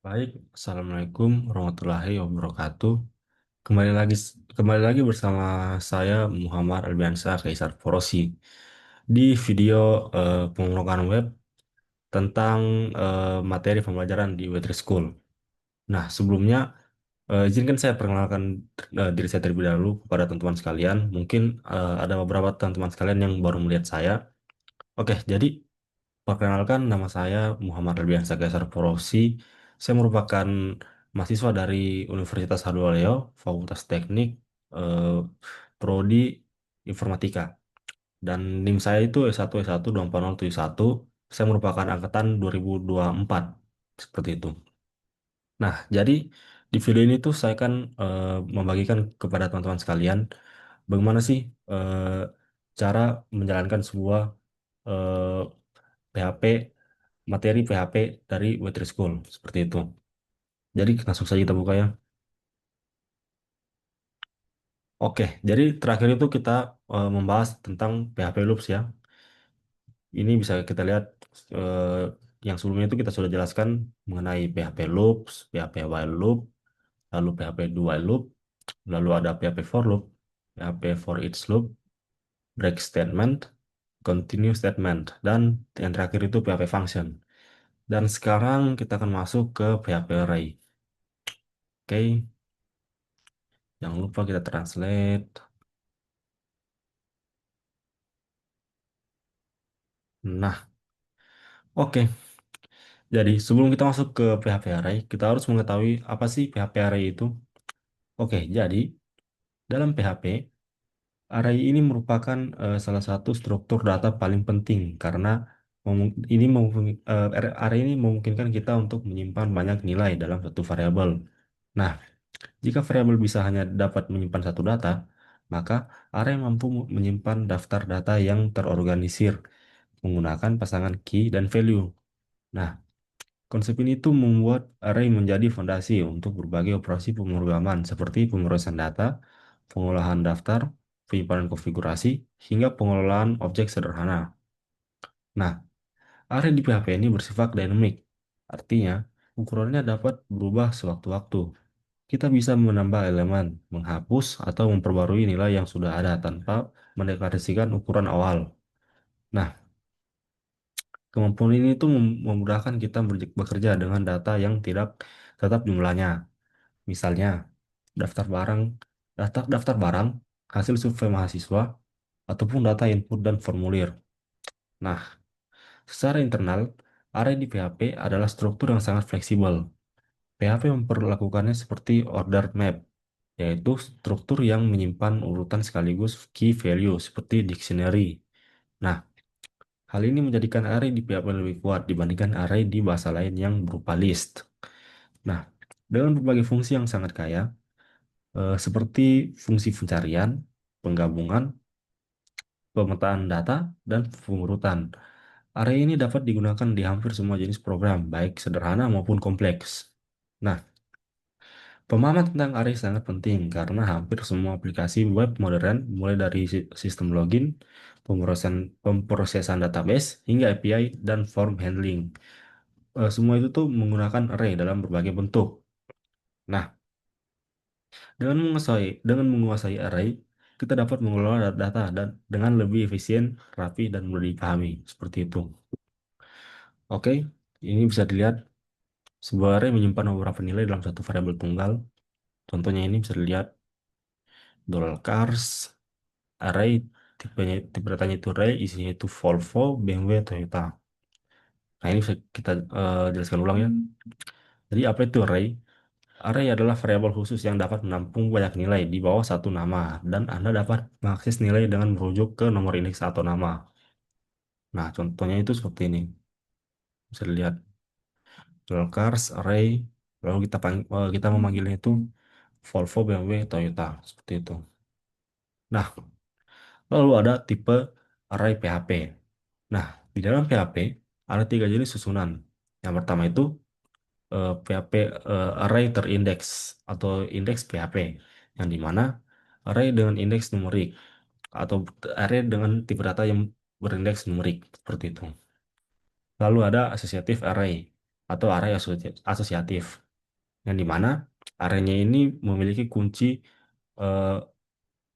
Baik, Assalamualaikum warahmatullahi wabarakatuh. Kembali lagi bersama saya Muhammad Albiansa Kaisar Forosi di video pemrograman web tentang materi pembelajaran di Web3 School. Nah, sebelumnya izinkan saya perkenalkan diri saya terlebih dahulu kepada teman-teman sekalian. Mungkin ada beberapa teman-teman sekalian yang baru melihat saya. Oke, jadi perkenalkan, nama saya Muhammad Albiansa Gaisar Porosi. Saya merupakan mahasiswa dari Universitas Hardoaleo, Fakultas Teknik, eh, Prodi Informatika. Dan NIM saya itu S1 24071. Saya merupakan angkatan 2024. Seperti itu. Nah, jadi di video ini tuh saya kan membagikan kepada teman-teman sekalian bagaimana sih eh, cara menjalankan sebuah eh, PHP materi PHP dari Web3 School seperti itu. Jadi langsung saja kita buka ya. Oke, jadi terakhir itu kita membahas tentang PHP loops ya. Ini bisa kita lihat eh, yang sebelumnya itu kita sudah jelaskan mengenai PHP loops, PHP while loop, lalu PHP do while loop, lalu ada PHP for loop, PHP for each loop, break statement, continue statement, dan yang terakhir itu PHP function. Dan sekarang kita akan masuk ke PHP array. Oke, jangan lupa kita translate. Nah, oke. Jadi sebelum kita masuk ke PHP array, kita harus mengetahui apa sih PHP array itu. Oke, jadi dalam PHP, array ini merupakan salah satu struktur data paling penting karena array ini memungkinkan kita untuk menyimpan banyak nilai dalam satu variabel. Nah, jika variabel bisa hanya dapat menyimpan satu data, maka array mampu menyimpan daftar data yang terorganisir menggunakan pasangan key dan value. Nah, konsep ini tuh membuat array menjadi fondasi untuk berbagai operasi pemrograman seperti pemrosesan data, pengolahan daftar, penyimpanan konfigurasi, hingga pengelolaan objek sederhana. Nah, array di PHP ini bersifat dynamic, artinya ukurannya dapat berubah sewaktu-waktu. Kita bisa menambah elemen, menghapus, atau memperbarui nilai yang sudah ada tanpa mendeklarasikan ukuran awal. Nah, kemampuan ini tuh memudahkan kita bekerja dengan data yang tidak tetap jumlahnya. Misalnya, daftar barang, daftar barang, hasil survei mahasiswa, ataupun data input dan formulir. Nah, secara internal, array di PHP adalah struktur yang sangat fleksibel. PHP memperlakukannya seperti order map, yaitu struktur yang menyimpan urutan sekaligus key value seperti dictionary. Nah, hal ini menjadikan array di PHP lebih kuat dibandingkan array di bahasa lain yang berupa list. Nah, dengan berbagai fungsi yang sangat kaya, seperti fungsi pencarian, penggabungan, pemetaan data, dan pengurutan. Array ini dapat digunakan di hampir semua jenis program, baik sederhana maupun kompleks. Nah, pemahaman tentang array sangat penting karena hampir semua aplikasi web modern, mulai dari sistem login, pemrosesan database, hingga API dan form handling. Semua itu tuh menggunakan array dalam berbagai bentuk. Nah, dengan menguasai array, kita dapat mengelola data dan dengan lebih efisien, rapi, dan mudah dipahami. Seperti itu. Oke, ini bisa dilihat sebuah array menyimpan beberapa nilai dalam satu variabel tunggal. Contohnya ini bisa dilihat $cars array, tipe datanya itu array, isinya itu Volvo, BMW, Toyota. Nah, ini bisa kita jelaskan ulang ya. Jadi apa itu array? Array adalah variabel khusus yang dapat menampung banyak nilai di bawah satu nama, dan Anda dapat mengakses nilai dengan merujuk ke nomor indeks atau nama. Nah, contohnya itu seperti ini. Bisa dilihat cars, array, lalu kita memanggilnya itu Volvo, BMW, Toyota, seperti itu. Nah, lalu ada tipe array PHP. Nah, di dalam PHP ada tiga jenis susunan. Yang pertama itu PHP array terindeks atau indeks PHP, yang dimana array dengan indeks numerik atau array dengan tipe data yang berindeks numerik seperti itu. Lalu ada associative array. atau array asosiatif, yang dimana arraynya ini memiliki kunci eh,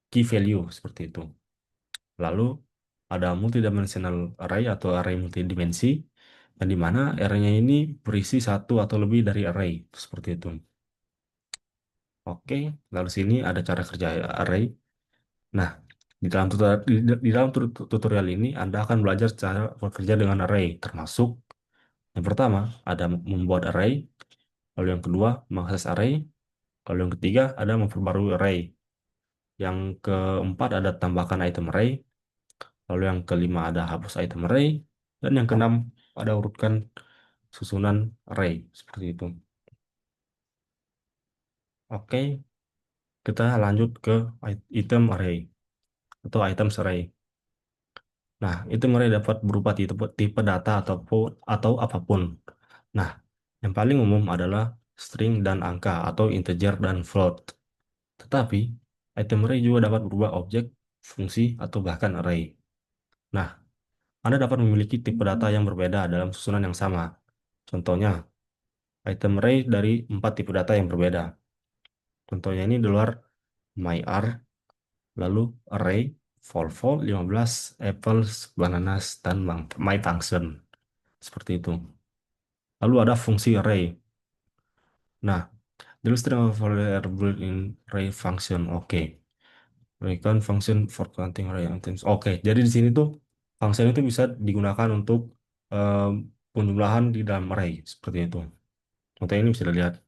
key value seperti itu. Lalu ada multidimensional array atau array multidimensi, yang dimana arraynya ini berisi satu atau lebih dari array seperti itu. Oke, lalu sini ada cara kerja array. Nah, di dalam tutorial ini Anda akan belajar cara bekerja dengan array, termasuk yang pertama ada membuat array, lalu yang kedua mengakses array, lalu yang ketiga ada memperbarui array, yang keempat ada tambahkan item array, lalu yang kelima ada hapus item array, dan yang keenam ada urutkan susunan array seperti itu. Oke, kita lanjut ke item array atau items array. Nah, item array dapat berupa tipe data atau apapun. Nah, yang paling umum adalah string dan angka atau integer dan float. Tetapi, item array juga dapat berubah objek, fungsi, atau bahkan array. Nah, Anda dapat memiliki tipe data yang berbeda dalam susunan yang sama. Contohnya, item array dari 4 tipe data yang berbeda. Contohnya ini di luar myR, lalu array, Volvo 15, apples, bananas, dan my function. Seperti itu. Lalu ada fungsi array. Nah, the string of variable in array function. Oke. Return function for counting array items. Oke, jadi di sini tuh function itu bisa digunakan untuk em, penjumlahan di dalam array seperti itu. Contoh ini bisa dilihat.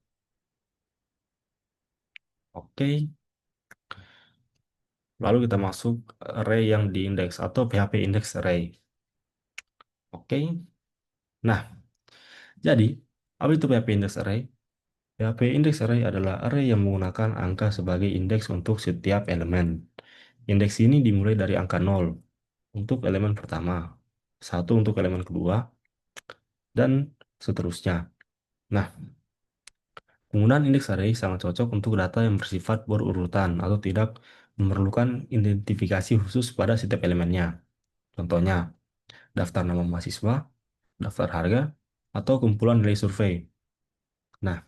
Oke, lalu kita masuk array yang diindeks atau PHP index array. Oke, nah jadi apa itu PHP index array? PHP index array adalah array yang menggunakan angka sebagai indeks untuk setiap elemen. Indeks ini dimulai dari angka 0 untuk elemen pertama, 1 untuk elemen kedua, dan seterusnya. Nah, penggunaan indeks array sangat cocok untuk data yang bersifat berurutan atau tidak memerlukan identifikasi khusus pada setiap elemennya. Contohnya, daftar nama mahasiswa, daftar harga, atau kumpulan nilai survei. Nah,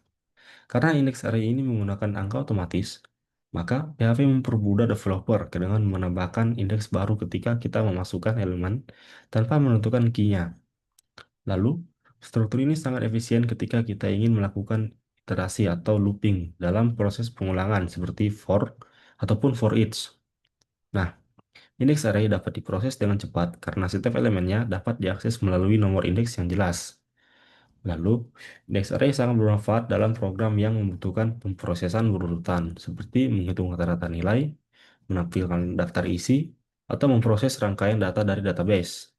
karena indeks array ini menggunakan angka otomatis, maka PHP mempermudah developer dengan menambahkan indeks baru ketika kita memasukkan elemen tanpa menentukan key-nya. Lalu, struktur ini sangat efisien ketika kita ingin melakukan iterasi atau looping dalam proses pengulangan seperti for ataupun for each. Nah, indeks array dapat diproses dengan cepat karena setiap elemennya dapat diakses melalui nomor indeks yang jelas. Lalu, indeks array sangat bermanfaat dalam program yang membutuhkan pemrosesan berurutan, seperti menghitung rata-rata nilai, menampilkan daftar isi, atau memproses rangkaian data dari database.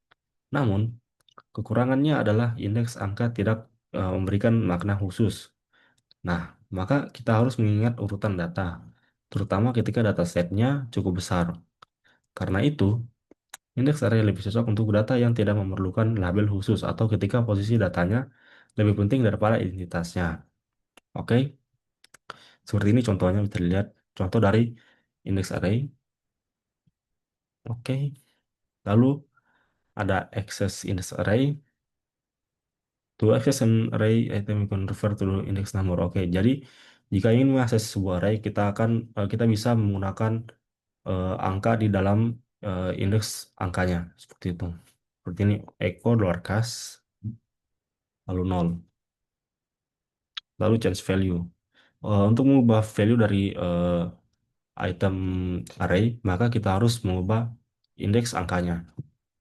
Namun, kekurangannya adalah indeks angka tidak memberikan makna khusus. Nah, maka kita harus mengingat urutan data, terutama ketika datasetnya cukup besar. Karena itu, indeks array lebih cocok untuk data yang tidak memerlukan label khusus atau ketika posisi datanya lebih penting daripada identitasnya. Oke, seperti ini contohnya bisa dilihat contoh dari indeks array. Oke, lalu ada access index array. To access an array item, you can refer to the index number. Oke, jadi jika ingin mengakses sebuah array, kita bisa menggunakan angka di dalam indeks angkanya seperti itu. Seperti ini echo $, lalu 0, lalu change value. Untuk mengubah value dari item array, maka kita harus mengubah indeks angkanya.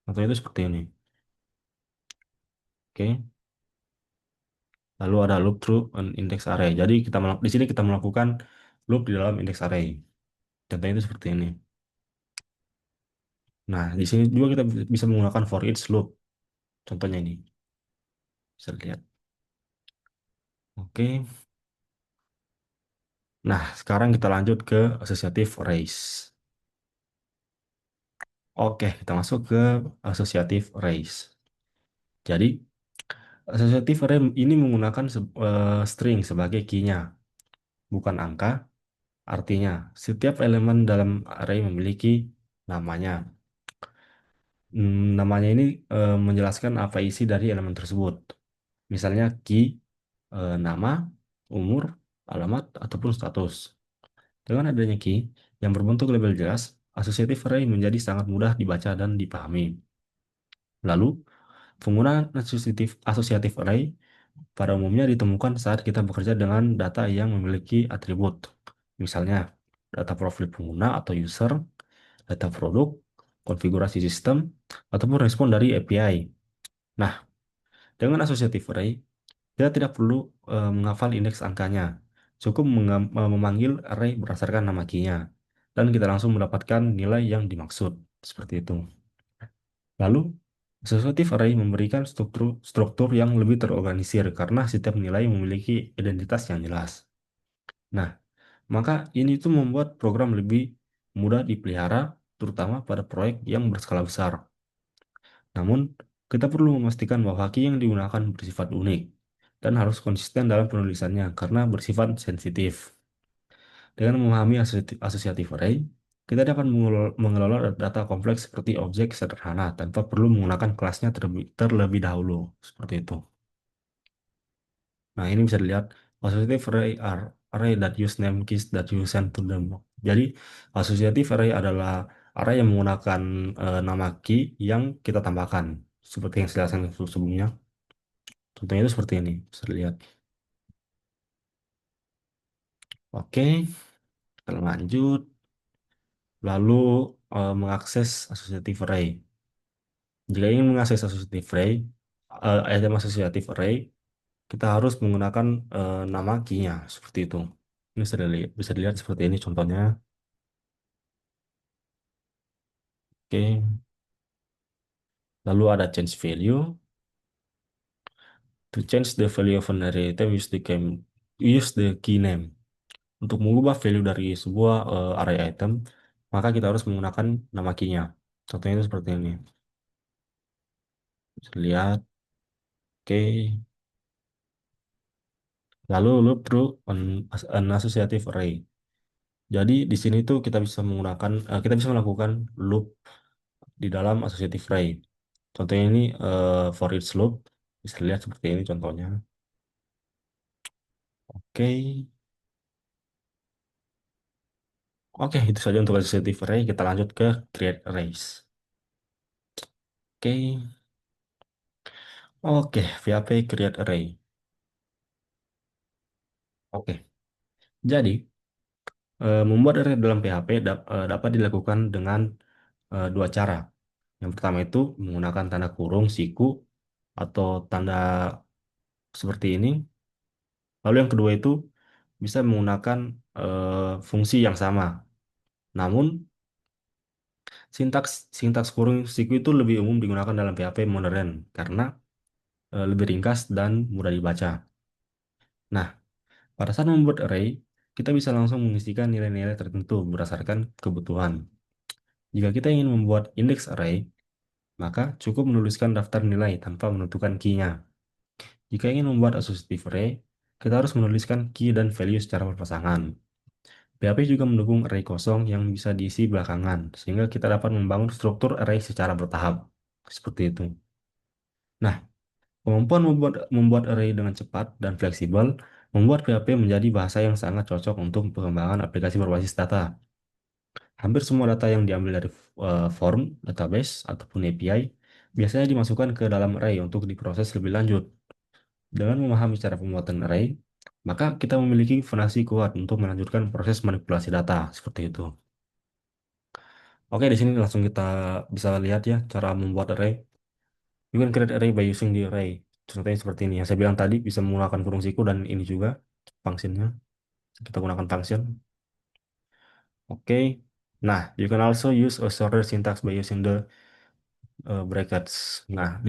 Contohnya itu seperti ini. Oke. Lalu ada loop through an index array. Jadi di sini kita melakukan loop di dalam index array. Contohnya itu seperti ini. Nah, di sini juga kita bisa menggunakan for each loop. Contohnya ini. Bisa lihat. Oke. Nah, sekarang kita lanjut ke associative arrays. Oke, kita masuk ke associative arrays. Jadi, associative array ini menggunakan string sebagai key-nya, bukan angka. Artinya, setiap elemen dalam array memiliki namanya. Namanya ini menjelaskan apa isi dari elemen tersebut. Misalnya key, nama, umur, alamat, ataupun status. Dengan adanya key yang berbentuk label jelas, associative array menjadi sangat mudah dibaca dan dipahami. Lalu, penggunaan associative array pada umumnya ditemukan saat kita bekerja dengan data yang memiliki atribut. Misalnya, data profil pengguna atau user, data produk, konfigurasi sistem, ataupun respon dari API. Nah, dengan associative array, kita tidak perlu menghafal indeks angkanya. Cukup memanggil array berdasarkan nama key-nya. Dan kita langsung mendapatkan nilai yang dimaksud. Seperti itu. Lalu, associative array memberikan struktur yang lebih terorganisir karena setiap nilai memiliki identitas yang jelas. Nah, maka ini tuh membuat program lebih mudah dipelihara, terutama pada proyek yang berskala besar. Namun, kita perlu memastikan bahwa key yang digunakan bersifat unik dan harus konsisten dalam penulisannya karena bersifat sensitif. Dengan memahami associative array, kita dapat mengelola data kompleks seperti objek sederhana tanpa perlu menggunakan kelasnya terlebih dahulu. Seperti itu. Nah, ini bisa dilihat associative array are array that use name keys that you send to them. Jadi, associative array adalah array yang menggunakan nama key yang kita tambahkan. Seperti yang saya jelaskan sebelumnya. Contohnya itu seperti ini. Bisa dilihat. Oke, kita lanjut. Lalu mengakses associative array. Jika ingin mengakses associative array, item associative array, kita harus menggunakan nama key-nya seperti itu. Ini bisa dilihat seperti ini contohnya. Oke, lalu ada change value. To change the value of an array item, use the key name. Untuk mengubah value dari sebuah array item, maka kita harus menggunakan nama key-nya. Contohnya itu seperti ini. Bisa lihat. Oke. Lalu loop through an associative array. Jadi di sini tuh kita bisa melakukan loop di dalam associative array. Contohnya ini for each loop bisa dilihat seperti ini contohnya. Oke, oke itu saja untuk associative array. Kita lanjut ke create arrays. Oke, oke PHP create array. Oke, jadi membuat array dalam PHP dapat dilakukan dengan dua cara. Yang pertama itu menggunakan tanda kurung siku atau tanda seperti ini. Lalu yang kedua itu bisa menggunakan fungsi yang sama. Namun sintaks kurung siku itu lebih umum digunakan dalam PHP modern karena lebih ringkas dan mudah dibaca. Nah, pada saat membuat array, kita bisa langsung mengisikan nilai-nilai tertentu berdasarkan kebutuhan. Jika kita ingin membuat index array, maka cukup menuliskan daftar nilai tanpa menentukan key-nya. Jika ingin membuat associative array, kita harus menuliskan key dan value secara berpasangan. PHP juga mendukung array kosong yang bisa diisi belakangan, sehingga kita dapat membangun struktur array secara bertahap. Seperti itu. Nah, kemampuan membuat array dengan cepat dan fleksibel membuat PHP menjadi bahasa yang sangat cocok untuk pengembangan aplikasi berbasis data. Hampir semua data yang diambil dari form, database, ataupun API biasanya dimasukkan ke dalam array untuk diproses lebih lanjut. Dengan memahami cara pembuatan array, maka kita memiliki fondasi kuat untuk melanjutkan proses manipulasi data seperti itu. Oke, di sini langsung kita bisa lihat ya cara membuat array. You can create array by using the array. Contohnya seperti ini. Yang saya bilang tadi bisa menggunakan kurung siku dan ini juga functionnya. Kita gunakan function. Oke. Nah, you can also use a shorter syntax by using the brackets. Nah,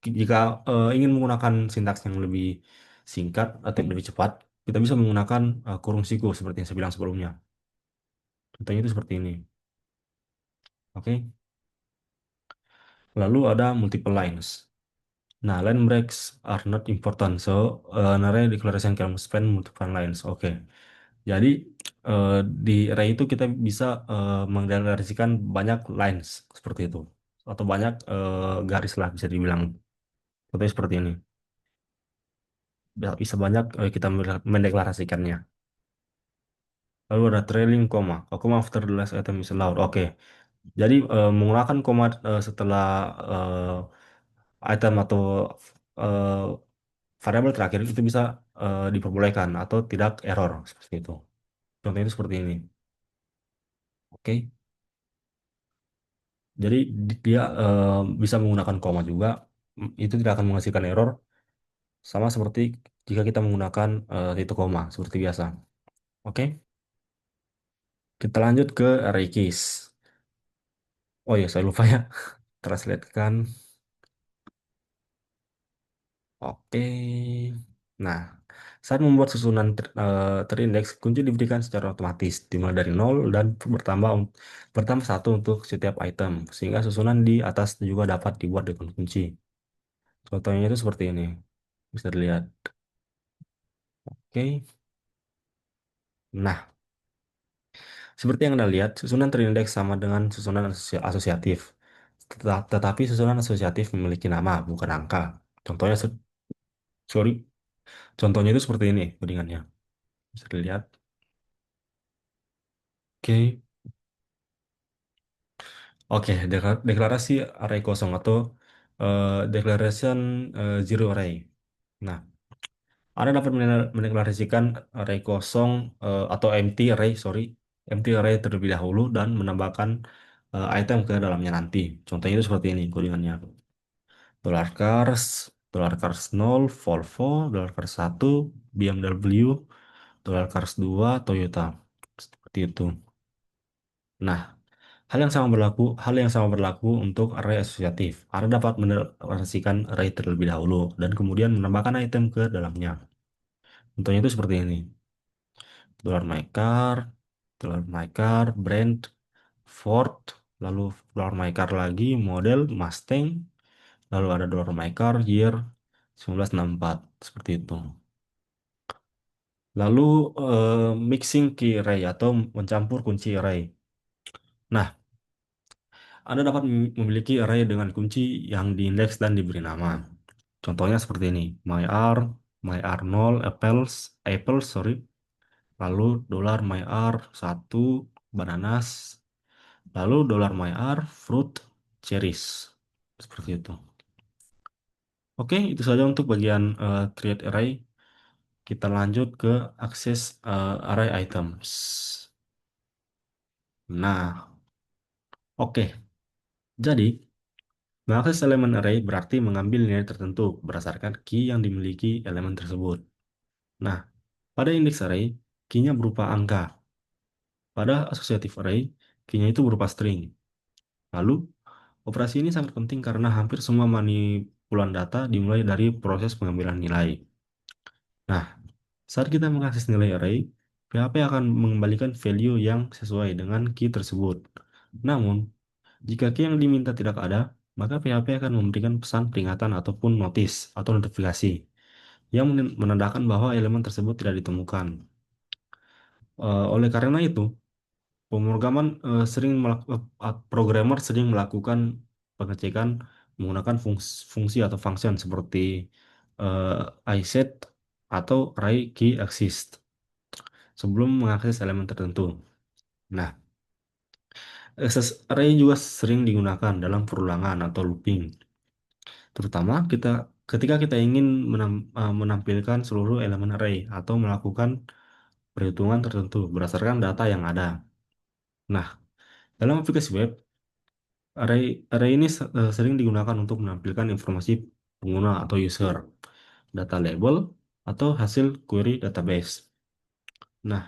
jika ingin menggunakan sintaks yang lebih singkat atau yang lebih cepat, kita bisa menggunakan kurung siku seperti yang saya bilang sebelumnya. Contohnya itu seperti ini. Oke. Lalu ada multiple lines. Nah, line breaks are not important, so an array declaration can span multiple lines. Oke, jadi eh, di array itu kita bisa mendeklarasikan banyak lines seperti itu, atau banyak garis lah bisa dibilang. Contohnya seperti ini. bisa banyak kita mendeklarasikannya. Lalu ada trailing koma, a comma after the last item is allowed. Oke, jadi menggunakan koma setelah item atau eh, variabel terakhir itu bisa diperbolehkan atau tidak error seperti itu. Contohnya itu seperti ini. Oke, jadi dia bisa menggunakan koma juga. Itu tidak akan menghasilkan error sama seperti jika kita menggunakan titik koma seperti biasa. Oke, kita lanjut ke array keys. Oh ya, saya lupa ya. Translate kan. Oke. Nah, saat membuat susunan terindeks, kunci diberikan secara otomatis, dimulai dari nol dan bertambah satu untuk setiap item, sehingga susunan di atas juga dapat dibuat dengan kunci. Contohnya itu seperti ini, bisa dilihat. Oke. Nah, seperti yang Anda lihat, susunan terindeks sama dengan susunan asosiatif. Tetapi susunan asosiatif memiliki nama, bukan angka. Contohnya, sorry, contohnya itu seperti ini codingannya. Bisa dilihat. Oke. Oke, deklarasi array kosong atau declaration zero array. Nah, Anda dapat mendeklarasikan array kosong atau empty array, sorry, empty array terlebih dahulu dan menambahkan item ke dalamnya nanti. Contohnya itu seperti ini codingannya. $cars 0, Volvo, $cars 1, BMW, $cars 2, Toyota. Seperti itu. Nah, hal yang sama berlaku untuk array asosiatif. Anda dapat mendeklarasikan array terlebih dahulu dan kemudian menambahkan item ke dalamnya. Contohnya itu seperti ini. My car, my car, brand, Ford, lalu my car lagi, model, Mustang, lalu ada my car, year 1964, seperti itu. Lalu mixing key array atau mencampur kunci array. Nah, Anda dapat memiliki array dengan kunci yang diindeks dan diberi nama. Contohnya seperti ini, my r0 apples, sorry, lalu $myr1 bananas, lalu $myr fruit cherries. Seperti itu. Oke, itu saja untuk bagian create array. Kita lanjut ke akses array items. Nah, oke. Jadi, mengakses elemen array berarti mengambil nilai tertentu berdasarkan key yang dimiliki elemen tersebut. Nah, pada indeks array, key-nya berupa angka. Pada associative array, key-nya itu berupa string. Lalu, operasi ini sangat penting karena hampir semua manipulan data dimulai dari proses pengambilan nilai. Nah, saat kita mengakses nilai array, PHP akan mengembalikan value yang sesuai dengan key tersebut. Namun, jika key yang diminta tidak ada, maka PHP akan memberikan pesan peringatan ataupun notis atau notifikasi yang menandakan bahwa elemen tersebut tidak ditemukan. Oleh karena itu, programmer sering melakukan pengecekan menggunakan fungsi atau function seperti iset atau array key exist sebelum mengakses elemen tertentu. Nah, akses array juga sering digunakan dalam perulangan atau looping, terutama ketika kita ingin menampilkan seluruh elemen array atau melakukan perhitungan tertentu berdasarkan data yang ada. Nah, dalam aplikasi web, array array ini sering digunakan untuk menampilkan informasi pengguna atau user, data label, atau hasil query database. Nah,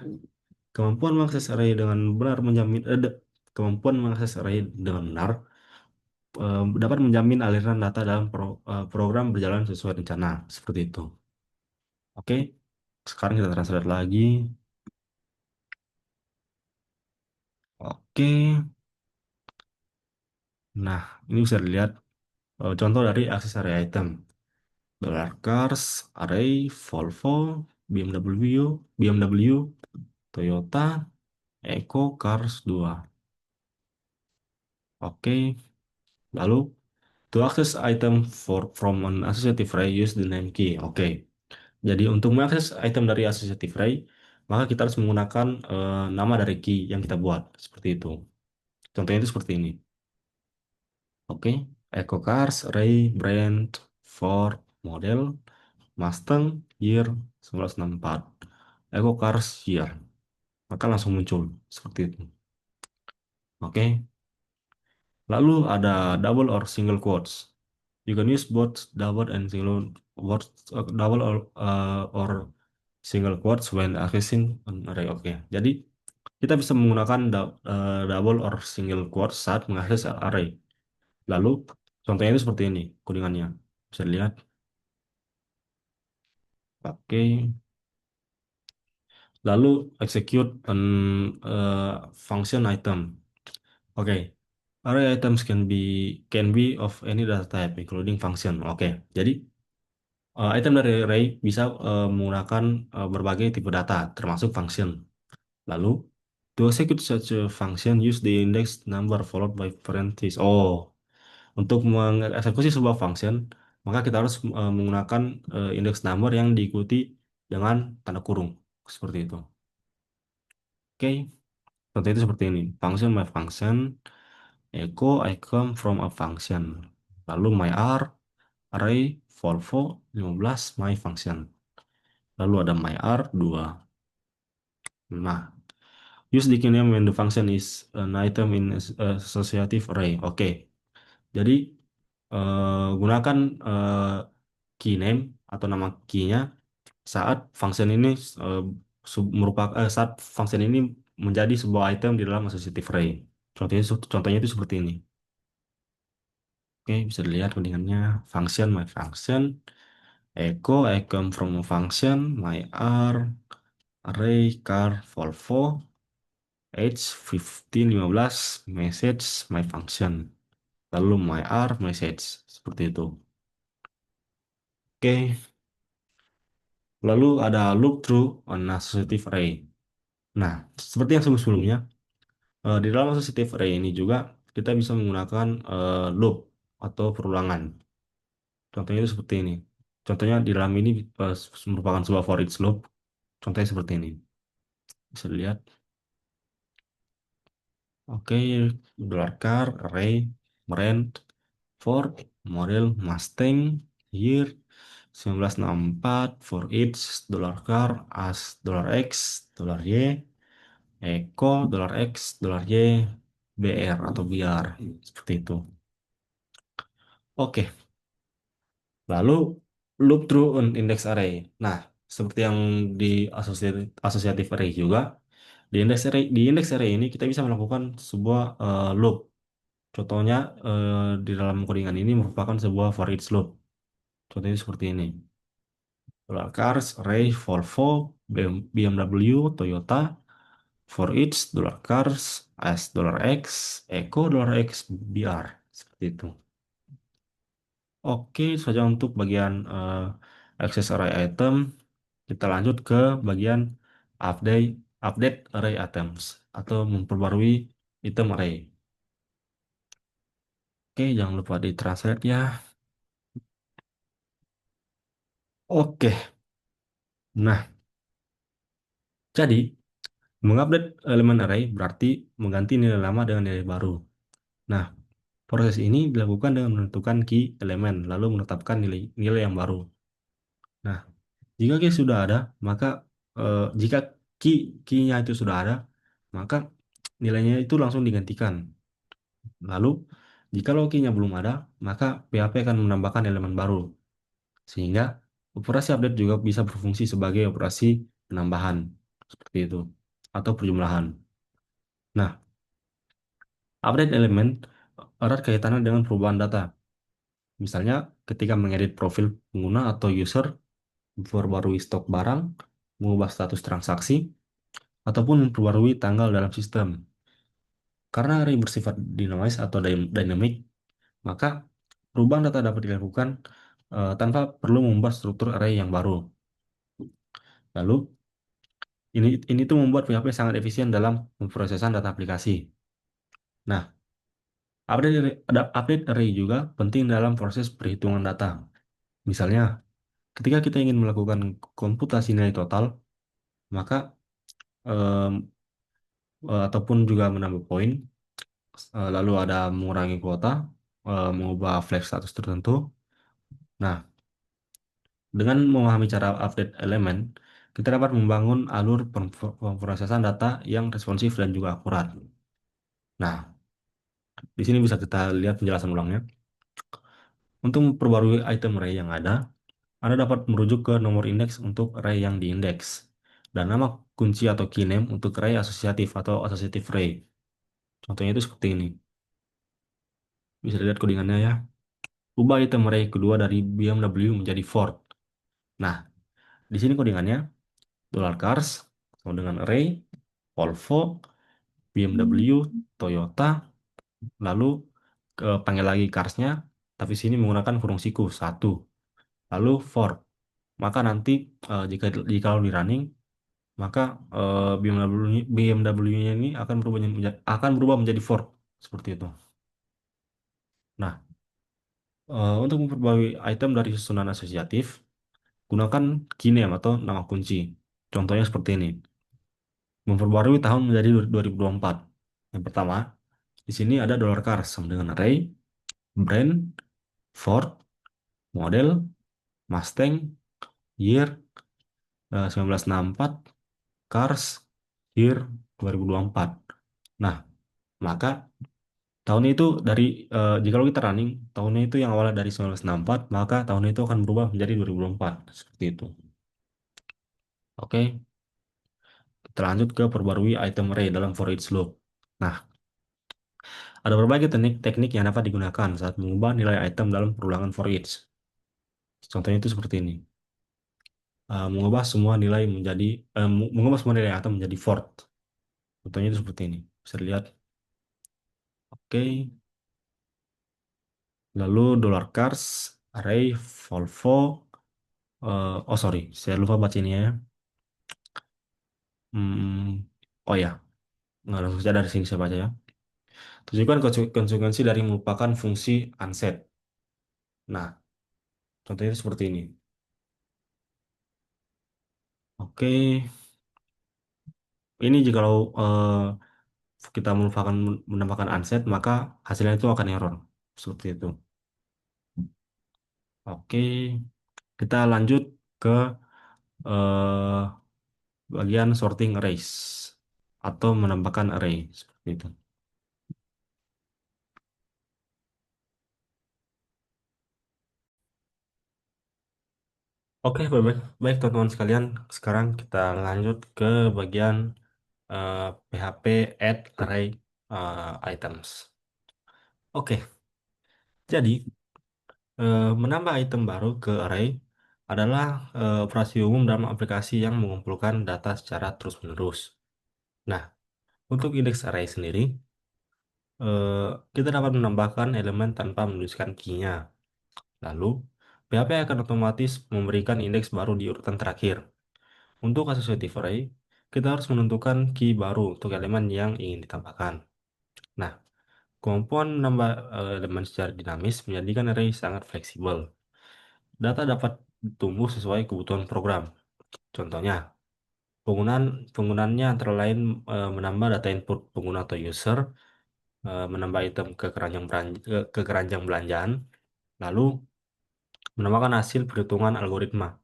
kemampuan mengakses array dengan benar kemampuan mengakses array dengan benar dapat menjamin aliran data dalam program berjalan sesuai rencana. Seperti itu. Oke, sekarang kita translate lagi. Oke, nah ini bisa dilihat contoh dari akses array item. $cars, array, Volvo, BMW, BMW, Toyota, Eco, Cars 2. Oke, lalu to access item from an associative array use the name key. Oke, Jadi untuk mengakses item dari associative array, maka kita harus menggunakan nama dari key yang kita buat. Seperti itu. Contohnya itu seperti ini. Oke, Echo Cars, Array, Brand, Ford, Model, Mustang, Year 1964. Echo Cars Year. Maka langsung muncul. Seperti itu. Oke. Lalu ada double or single quotes. You can use both double and single quotes, or single quotes when accessing an array. Oke, jadi kita bisa menggunakan double or single quotes saat mengakses array. Lalu contohnya itu seperti ini, codingannya. Bisa dilihat. Oke, lalu execute an function item. Oke, array items can be of any data type, including function. Oke, jadi item dari array bisa menggunakan berbagai tipe data, termasuk function. Lalu, to execute such a function, use the index number followed by parentheses. Oh, untuk mengeksekusi sebuah function, maka kita harus menggunakan index number yang diikuti dengan tanda kurung. Seperti itu. Oke, contoh itu seperti ini. Function my function, echo I come from a function. Lalu my array, Volvo 15 my function. Lalu ada my 2. Nah, use the keyname when the function is an item in associative array. Oke, jadi gunakan keyname atau nama key-nya saat function ini merupakan saat function ini menjadi sebuah item di dalam associative array. Contohnya itu seperti ini. Oke, bisa dilihat codingannya. Function my function, echo I come from a function, my array car Volvo, age 15 15 message my function. Lalu my message seperti itu. Oke, lalu ada loop through on associative array. Nah, seperti yang sebelumnya, di dalam associative array ini juga kita bisa menggunakan loop atau perulangan. Contohnya itu seperti ini. Contohnya di dalam ini merupakan sebuah for each loop. Contohnya seperti ini. Bisa dilihat. Oke, dollar car, array, rent, Ford, model Mustang, year 1964, for each, dollar car, as, dollar X, dollar Y, Eco, dollar X, dollar Y, BR atau BR. Seperti itu. Oke, lalu loop through an index array. Nah, seperti yang di associative array juga, di index array ini kita bisa melakukan sebuah loop. Contohnya di dalam codingan ini merupakan sebuah for each loop. Contohnya seperti ini. Dollar cars, array, Volvo, BMW, Toyota, for each, dollar cars, as dollar X, Eco, dollar X, BR. Seperti itu. Oke, itu saja untuk bagian access array item. Kita lanjut ke bagian update update array items atau memperbarui item array. Oke, jangan lupa di translate ya. Oke, nah jadi mengupdate elemen array berarti mengganti nilai lama dengan nilai baru. Nah, proses ini dilakukan dengan menentukan key elemen lalu menetapkan nilai yang baru. Nah, jika key sudah ada, maka jika key-nya itu sudah ada, maka nilainya itu langsung digantikan. Lalu, jika key-nya belum ada, maka PHP akan menambahkan elemen baru. Sehingga operasi update juga bisa berfungsi sebagai operasi penambahan. Seperti itu. Atau perjumlahan. Nah, update elemen erat kaitannya dengan perubahan data. Misalnya, ketika mengedit profil pengguna atau user, memperbarui stok barang, mengubah status transaksi, ataupun memperbarui tanggal dalam sistem. Karena array bersifat dinamis atau dynamic, maka perubahan data dapat dilakukan tanpa perlu membuat struktur array yang baru. Lalu, ini tuh membuat PHP sangat efisien dalam pemrosesan data aplikasi. Nah, update array juga penting dalam proses perhitungan data. Misalnya, Ketika kita ingin melakukan komputasi nilai total, maka em, ataupun juga menambah poin, lalu ada mengurangi kuota, mengubah flag status tertentu. Nah, dengan memahami cara update elemen, kita dapat membangun alur pemrosesan data yang responsif dan juga akurat. Nah, di sini bisa kita lihat penjelasan ulangnya. Untuk memperbarui item array yang ada, Anda dapat merujuk ke nomor indeks untuk array yang diindeks, dan nama kunci atau key name untuk array asosiatif atau associative array. Contohnya itu seperti ini. Bisa dilihat codingannya ya. Ubah item array kedua dari BMW menjadi Ford. Nah, di sini codingannya $cars sama dengan array, Volvo, BMW, Toyota, lalu panggil lagi carsnya, tapi sini menggunakan kurung siku satu, lalu Ford. Maka nanti jika di running, maka BMW-nya ini akan berubah menjadi Ford seperti itu. Nah, untuk memperbarui item dari susunan asosiatif, gunakan key name atau nama kunci. Contohnya seperti ini. Memperbarui tahun menjadi 2024. Yang pertama, di sini ada $cars sama dengan array, brand, Ford, model, Mustang, year 1964, cars, year 2024. Nah, maka tahun itu jika kita running, tahunnya itu yang awalnya dari 1964, maka tahun itu akan berubah menjadi 2024. Seperti itu. Oke, kita lanjut ke perbarui item array dalam for each loop. Nah, ada berbagai teknik yang dapat digunakan saat mengubah nilai item dalam perulangan for each. Contohnya itu seperti ini. Mengubah semua nilai mengubah semua nilai item menjadi Ford. Contohnya itu seperti ini. Bisa dilihat. Oke. Lalu $cars, array, Volvo. Oh sorry, saya lupa baca ini ya. Hmm, oh ya, nggak langsung saja dari sini saya baca ya. Tunjukkan konsekuensi dari merupakan fungsi unset. Nah, contohnya itu seperti ini. Oke, ini jikalau kita merupakan menambahkan unset, maka hasilnya itu akan error. Seperti itu. Oke, kita lanjut ke eh, bagian sorting arrays atau menambahkan array seperti itu. Oke, baik, baik teman-teman sekalian. Sekarang kita lanjut ke bagian eh, PHP add array items. Oke, jadi menambah item baru ke array adalah operasi umum dalam aplikasi yang mengumpulkan data secara terus-menerus. Nah, untuk indeks array sendiri, eh, kita dapat menambahkan elemen tanpa menuliskan key-nya. Lalu, PHP akan otomatis memberikan indeks baru di urutan terakhir. Untuk associative array, kita harus menentukan key baru untuk elemen yang ingin ditambahkan. Nah, kemampuan menambah elemen secara dinamis menjadikan array sangat fleksibel. Data dapat tumbuh sesuai kebutuhan program. Contohnya, penggunaan penggunaannya antara lain menambah data input pengguna atau user, menambah item ke keranjang belanjaan, lalu menambahkan hasil perhitungan algoritma.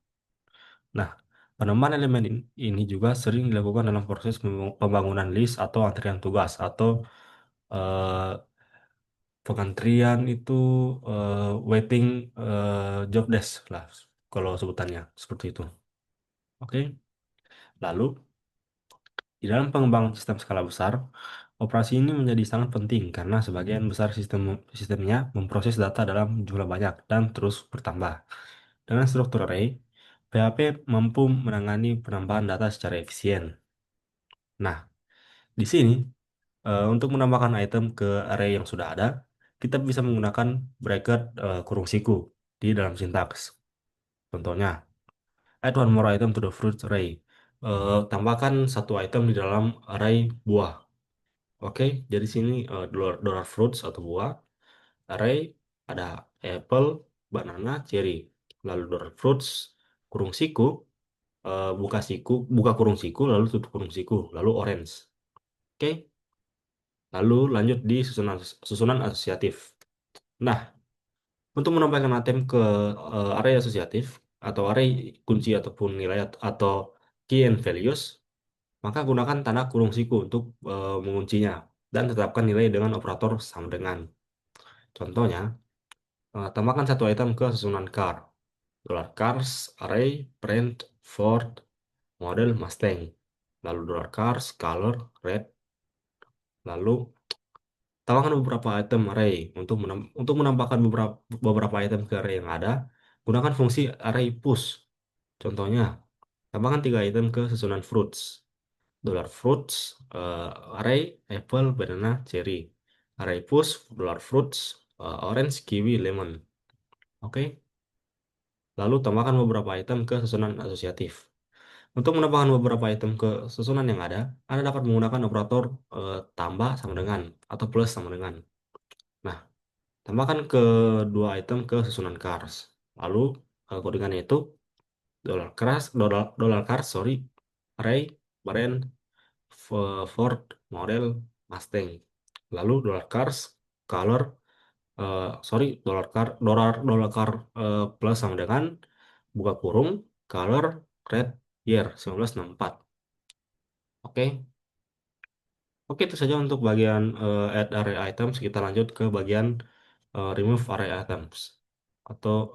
Nah, penambahan elemen ini juga sering dilakukan dalam proses pembangunan list atau antrian tugas atau eh, pengantrian itu waiting job desk lah kalau sebutannya seperti itu. Oke. Lalu di dalam pengembangan sistem skala besar, operasi ini menjadi sangat penting karena sebagian besar sistemnya memproses data dalam jumlah banyak dan terus bertambah. Dengan struktur array, PHP mampu menangani penambahan data secara efisien. Nah, di sini untuk menambahkan item ke array yang sudah ada, kita bisa menggunakan bracket kurung siku di dalam sintaks. Contohnya, add one more item to the fruit array. Tambahkan satu item di dalam array buah. Oke, jadi sini dollar fruits atau buah. Array ada apple, banana, cherry. Lalu dollar fruits. kurung siku, buka siku, buka kurung siku, lalu tutup kurung siku, lalu orange. Oke, lalu lanjut di susunan susunan asosiatif. Nah, untuk menambahkan item ke array asosiatif atau array kunci ataupun nilai atau key and values, maka gunakan tanda kurung siku untuk menguncinya dan tetapkan nilai dengan operator sama dengan. Contohnya, tambahkan satu item ke susunan car. $cars array print Ford model Mustang. Lalu $cars color red. Lalu tambahkan beberapa item array untuk menambahkan beberapa item ke array yang ada. Gunakan fungsi array push. Contohnya, tambahkan tiga item ke susunan fruits. $fruits array apple banana cherry. Array push $fruits orange kiwi lemon. Oke. Lalu tambahkan beberapa item ke susunan asosiatif. Untuk menambahkan beberapa item ke susunan yang ada, Anda dapat menggunakan operator tambah sama dengan atau plus sama dengan. Nah, tambahkan kedua item ke susunan cars. Lalu codingannya itu $cars, sorry, array brand Ford model Mustang. Lalu $cars color, sorry, dollar car plus sama dengan buka kurung color red year 1964. Oke. Oke, itu saja untuk bagian add array items. Kita lanjut ke bagian remove array items atau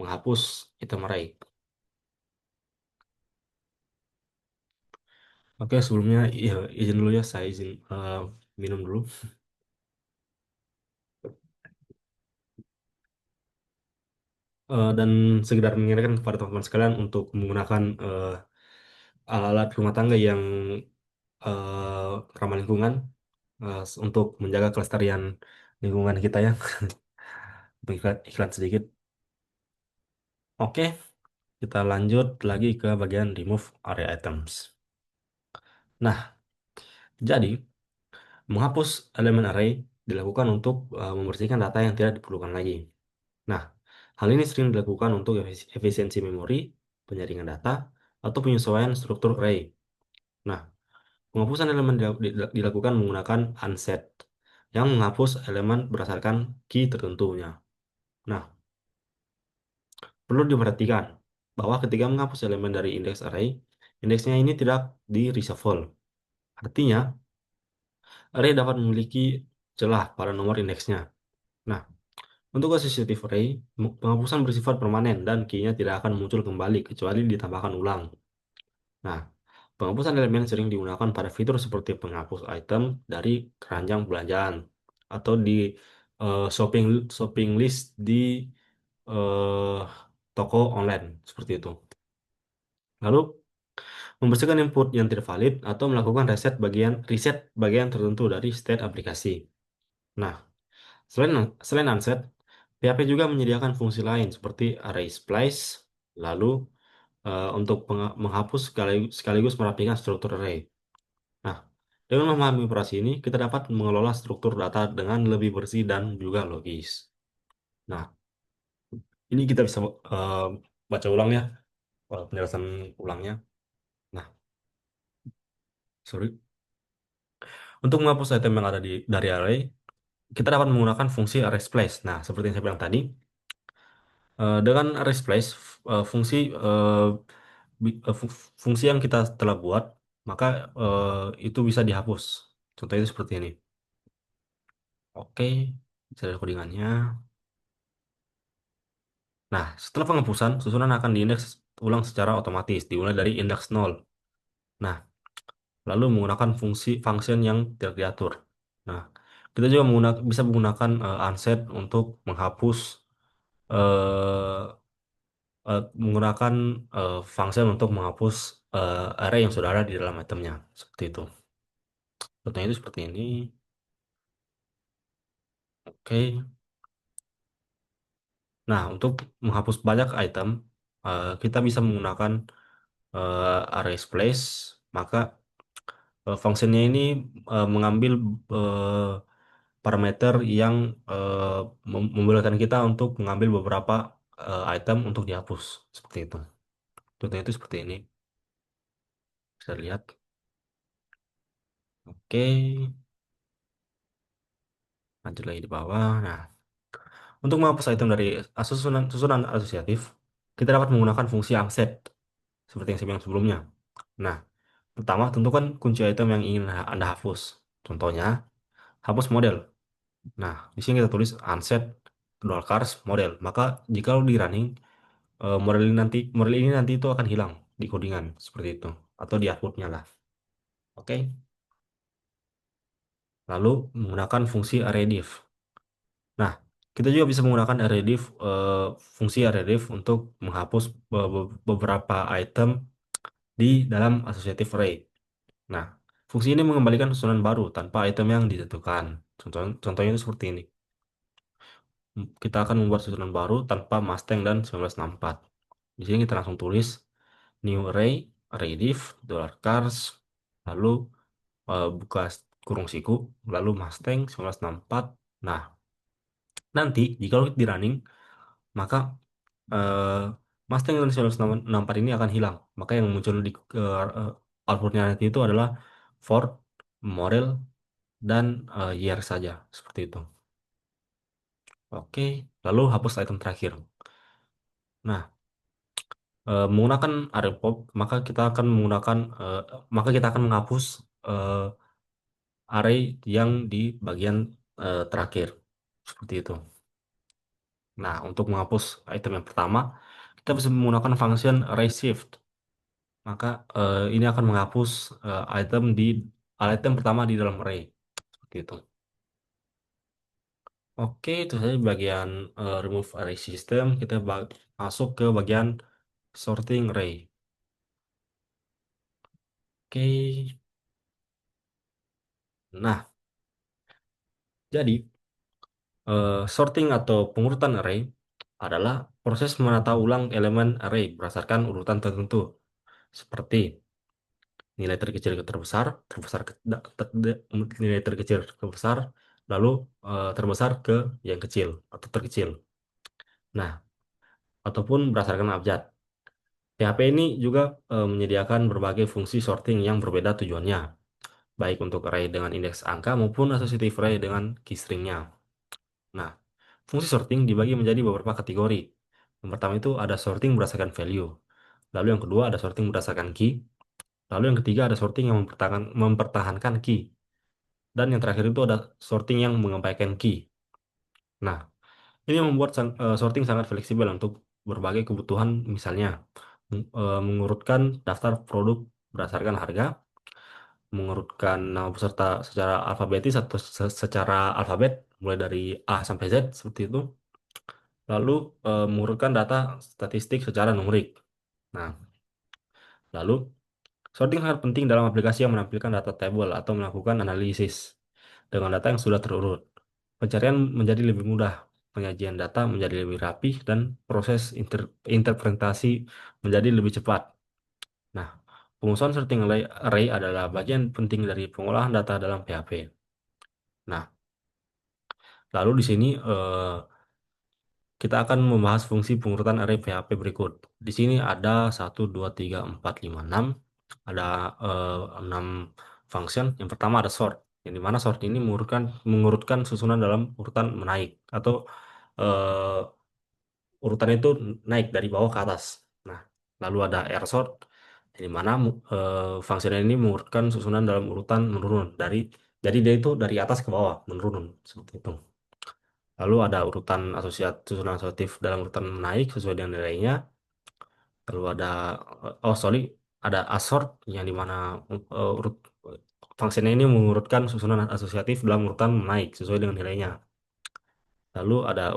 menghapus item array. Oke, sebelumnya ya, izin dulu ya, saya izin minum dulu. Dan sekedar mengingatkan kepada teman-teman sekalian untuk menggunakan alat-alat rumah tangga yang ramah lingkungan untuk menjaga kelestarian lingkungan kita ya. Iklan, iklan sedikit. Oke, kita lanjut lagi ke bagian remove array items. Nah, jadi menghapus elemen array dilakukan untuk membersihkan data yang tidak diperlukan lagi. Nah, hal ini sering dilakukan untuk efisiensi memori, penyaringan data, atau penyesuaian struktur array. Nah, penghapusan elemen dilakukan menggunakan unset yang menghapus elemen berdasarkan key tertentunya. Nah, perlu diperhatikan bahwa ketika menghapus elemen dari indeks array, indeksnya ini tidak di reshuffle. Artinya, array dapat memiliki celah pada nomor indeksnya. Nah, untuk associative array, penghapusan bersifat permanen dan key-nya tidak akan muncul kembali kecuali ditambahkan ulang. Nah, penghapusan elemen sering digunakan pada fitur seperti penghapus item dari keranjang belanjaan atau di shopping shopping list di eh, toko online seperti itu. Lalu, membersihkan input yang tidak valid atau melakukan reset bagian tertentu dari state aplikasi. Nah, selain selain unset, PHP juga menyediakan fungsi lain seperti array splice, lalu untuk menghapus sekaligus merapikan struktur array. Nah, dengan memahami operasi ini, kita dapat mengelola struktur data dengan lebih bersih dan juga logis. Nah, ini kita bisa baca ulang ya, penjelasan ulangnya. Nah, sorry. Untuk menghapus item yang ada dari array, kita dapat menggunakan fungsi array splice. Nah, seperti yang saya bilang tadi, dengan array splice, fungsi fungsi yang kita telah buat, maka itu bisa dihapus. Contohnya itu seperti ini. Oke, bisa ada codingannya. Nah, setelah penghapusan, susunan akan diindeks ulang secara otomatis, dimulai dari indeks 0. Nah, lalu menggunakan fungsi function yang tidak diatur. Nah, kita juga bisa menggunakan unset untuk menghapus eh, menggunakan function untuk menghapus array yang sudah ada di dalam itemnya. Seperti itu. Contohnya itu seperti ini. Oke. Nah, untuk menghapus banyak item, kita bisa menggunakan array splice. Maka fungsinya ini mengambil parameter yang membolehkan kita untuk mengambil beberapa item untuk dihapus seperti itu. Contohnya itu seperti ini. Bisa lihat. Oke, lanjut lagi di bawah. Nah, untuk menghapus item dari susunan asosiatif, kita dapat menggunakan fungsi unset seperti yang saya bilang sebelumnya. Nah, pertama tentukan kunci item yang ingin Anda hapus. Contohnya, hapus model. Nah, di sini kita tulis unset dual cars model. Maka jika di running, model ini nanti itu akan hilang di codingan seperti itu atau di outputnya lah. Oke. Lalu menggunakan fungsi arraydiff. Nah, kita juga bisa menggunakan arraydiff, fungsi arraydiff untuk menghapus beberapa item di dalam associative array. Nah, fungsi ini mengembalikan susunan baru tanpa item yang ditentukan. Contohnya itu seperti ini. Kita akan membuat susunan baru tanpa Mustang dan 1964. Di sini kita langsung tulis new array, arraydiff, dollar $cars, lalu buka kurung siku, lalu Mustang 1964. Nah, nanti jika di running, maka eh, Mustang dan 1964 ini akan hilang. Maka yang muncul di outputnya nanti itu adalah Ford, model, dan year saja. Seperti itu. Oke, lalu hapus item terakhir. Nah, menggunakan array pop, eh, maka kita akan menghapus eh, array yang di bagian terakhir. Seperti itu. Nah, untuk menghapus item yang pertama, kita bisa menggunakan function array shift. Maka ini akan menghapus item pertama di dalam array. Seperti itu. Oke, itu saja bagian remove array system. Kita masuk ke bagian sorting array. Oke, nah, jadi sorting atau pengurutan array adalah proses menata ulang elemen array berdasarkan urutan tertentu, seperti nilai terkecil ke terbesar, nilai terkecil ke terbesar, lalu terbesar ke yang kecil atau terkecil. Nah, ataupun berdasarkan abjad. PHP ini juga menyediakan berbagai fungsi sorting yang berbeda tujuannya, baik untuk array dengan indeks angka maupun associative array dengan keystringnya. Nah, fungsi sorting dibagi menjadi beberapa kategori. Yang pertama itu ada sorting berdasarkan value. Lalu yang kedua ada sorting berdasarkan key. Lalu yang ketiga ada sorting yang mempertahankan key. Dan yang terakhir itu ada sorting yang mengembalikan key. Nah, ini membuat sorting sangat fleksibel untuk berbagai kebutuhan, misalnya mengurutkan daftar produk berdasarkan harga, mengurutkan nama peserta secara alfabetis atau secara alfabet, mulai dari A sampai Z, seperti itu. Lalu mengurutkan data statistik secara numerik. Nah, lalu sorting sangat penting dalam aplikasi yang menampilkan data table atau melakukan analisis dengan data yang sudah terurut. Pencarian menjadi lebih mudah, penyajian data menjadi lebih rapih, dan proses interpretasi menjadi lebih cepat. Nah, pengusahaan sorting array adalah bagian penting dari pengolahan data dalam PHP. Nah, lalu di sini kita akan membahas fungsi pengurutan array PHP berikut. Di sini ada 1, 2, 3, 4, 5, 6. Ada 6 function. Yang pertama ada sort. Yang dimana sort ini mengurutkan susunan dalam urutan menaik. Atau eh, urutan itu naik dari bawah ke atas. Nah, lalu ada air sort. Di mana function ini mengurutkan susunan dalam urutan menurun. Jadi dia itu dari atas ke bawah, menurun. Seperti itu. Lalu ada susunan asosiatif dalam urutan naik sesuai dengan nilainya. Lalu ada, ada assort yang dimana urut fungsinya ini mengurutkan susunan asosiatif dalam urutan naik sesuai dengan nilainya. Lalu ada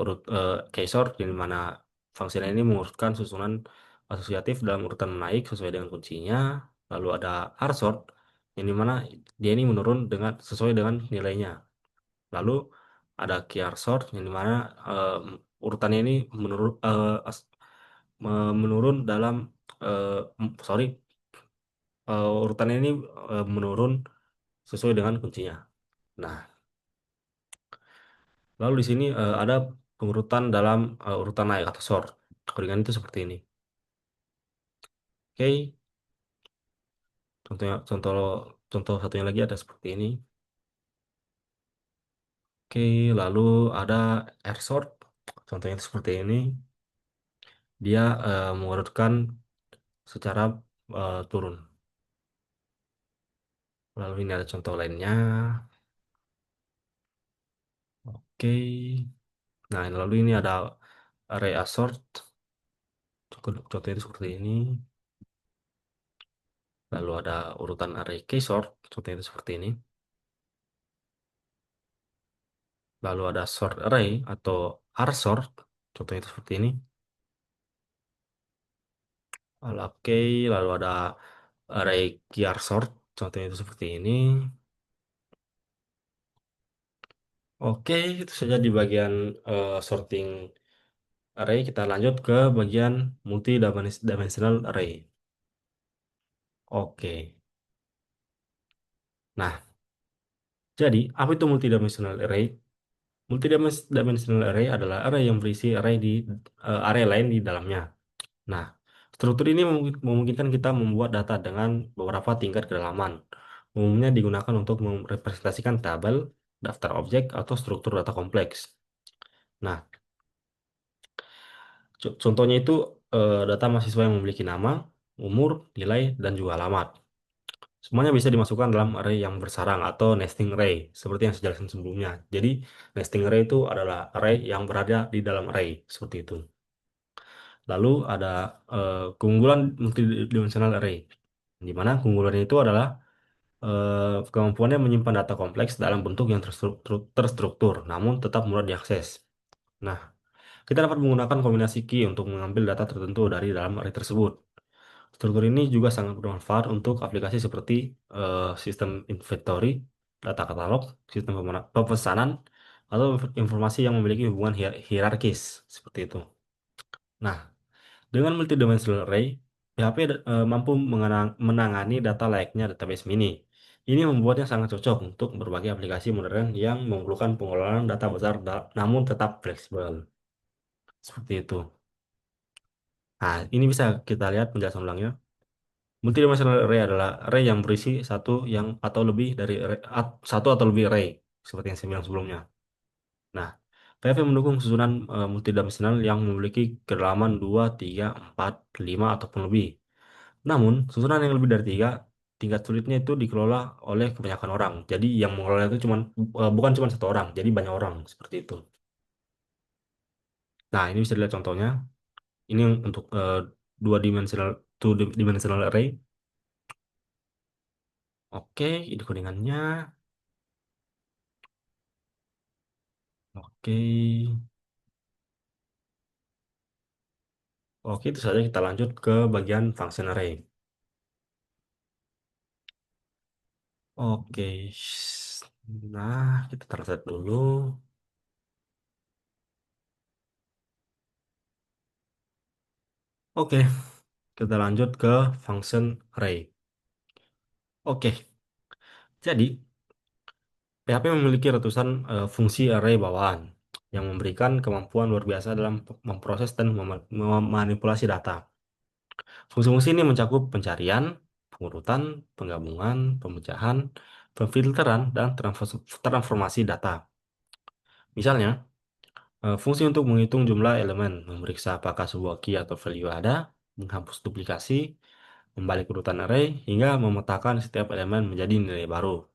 keysort yang dimana fungsinya ini mengurutkan susunan asosiatif dalam urutan naik sesuai dengan kuncinya. Lalu ada rsort yang dimana dia ini menurun sesuai dengan nilainya. Lalu ada QR-sort yang dimana urutannya ini menurun dalam eh, sorry urutannya ini menurun sesuai dengan kuncinya. Nah, lalu di sini ada pengurutan dalam urutan naik atau sort. Codingan itu seperti ini. Oke, contohnya, contoh satunya lagi ada seperti ini. Oke, lalu ada air sort. Contohnya itu seperti ini. Dia mengurutkan secara turun. Lalu ini ada contoh lainnya. Oke. Nah, lalu ini ada array assort. Contohnya itu seperti ini. Lalu ada urutan array keysort. Contohnya itu seperti ini. Lalu ada sort array atau rsort. Contohnya itu seperti ini. Oke, lalu ada array keysort. Contohnya itu seperti ini. Oke, itu saja di bagian sorting array. Kita lanjut ke bagian multidimensional array. Oke. Nah, jadi apa itu multidimensional array? Multidimensional array adalah array yang berisi array lain di dalamnya. Nah, struktur ini memungkinkan kita membuat data dengan beberapa tingkat kedalaman. Umumnya digunakan untuk merepresentasikan tabel, daftar objek, atau struktur data kompleks. Nah, contohnya itu data mahasiswa yang memiliki nama, umur, nilai, dan juga alamat. Semuanya bisa dimasukkan dalam array yang bersarang atau nesting array, seperti yang saya jelaskan sebelumnya. Jadi, nesting array itu adalah array yang berada di dalam array, seperti itu. Lalu ada keunggulan multidimensional array, di mana keunggulannya itu adalah kemampuannya menyimpan data kompleks dalam bentuk yang terstruktur, namun tetap mudah diakses. Nah, kita dapat menggunakan kombinasi key untuk mengambil data tertentu dari dalam array tersebut. Struktur ini juga sangat bermanfaat untuk aplikasi seperti sistem inventory, data katalog, sistem pemesanan, atau informasi yang memiliki hubungan hierarkis, seperti itu. Nah, dengan multidimensional array, PHP mampu menangani data layaknya database mini. Ini membuatnya sangat cocok untuk berbagai aplikasi modern yang memerlukan pengelolaan data besar namun tetap fleksibel. Seperti itu. Nah, ini bisa kita lihat penjelasan ulangnya. Multidimensional array adalah array yang berisi satu atau lebih array, seperti yang saya bilang sebelumnya. Nah, PHP mendukung susunan multidimensional yang memiliki kedalaman 2, 3, 4, 5, ataupun lebih. Namun, susunan yang lebih dari tiga, tingkat sulitnya itu dikelola oleh kebanyakan orang. Jadi, yang mengelola itu bukan cuma satu orang, jadi banyak orang seperti itu. Nah, ini bisa dilihat contohnya. Ini untuk dua dimensional, two dimensional array. Oke, ini codingannya. Oke, oke itu saja kita lanjut ke bagian function array. Oke, nah kita translate dulu. Oke, kita lanjut ke function array. Oke, jadi PHP memiliki ratusan fungsi array bawahan yang memberikan kemampuan luar biasa dalam memproses dan memanipulasi data. Fungsi-fungsi ini mencakup pencarian, pengurutan, penggabungan, pemecahan, pemfilteran, dan transformasi data. Misalnya, fungsi untuk menghitung jumlah elemen, memeriksa apakah sebuah key atau value ada, menghapus duplikasi, membalik urutan array, hingga memetakan setiap elemen menjadi nilai baru.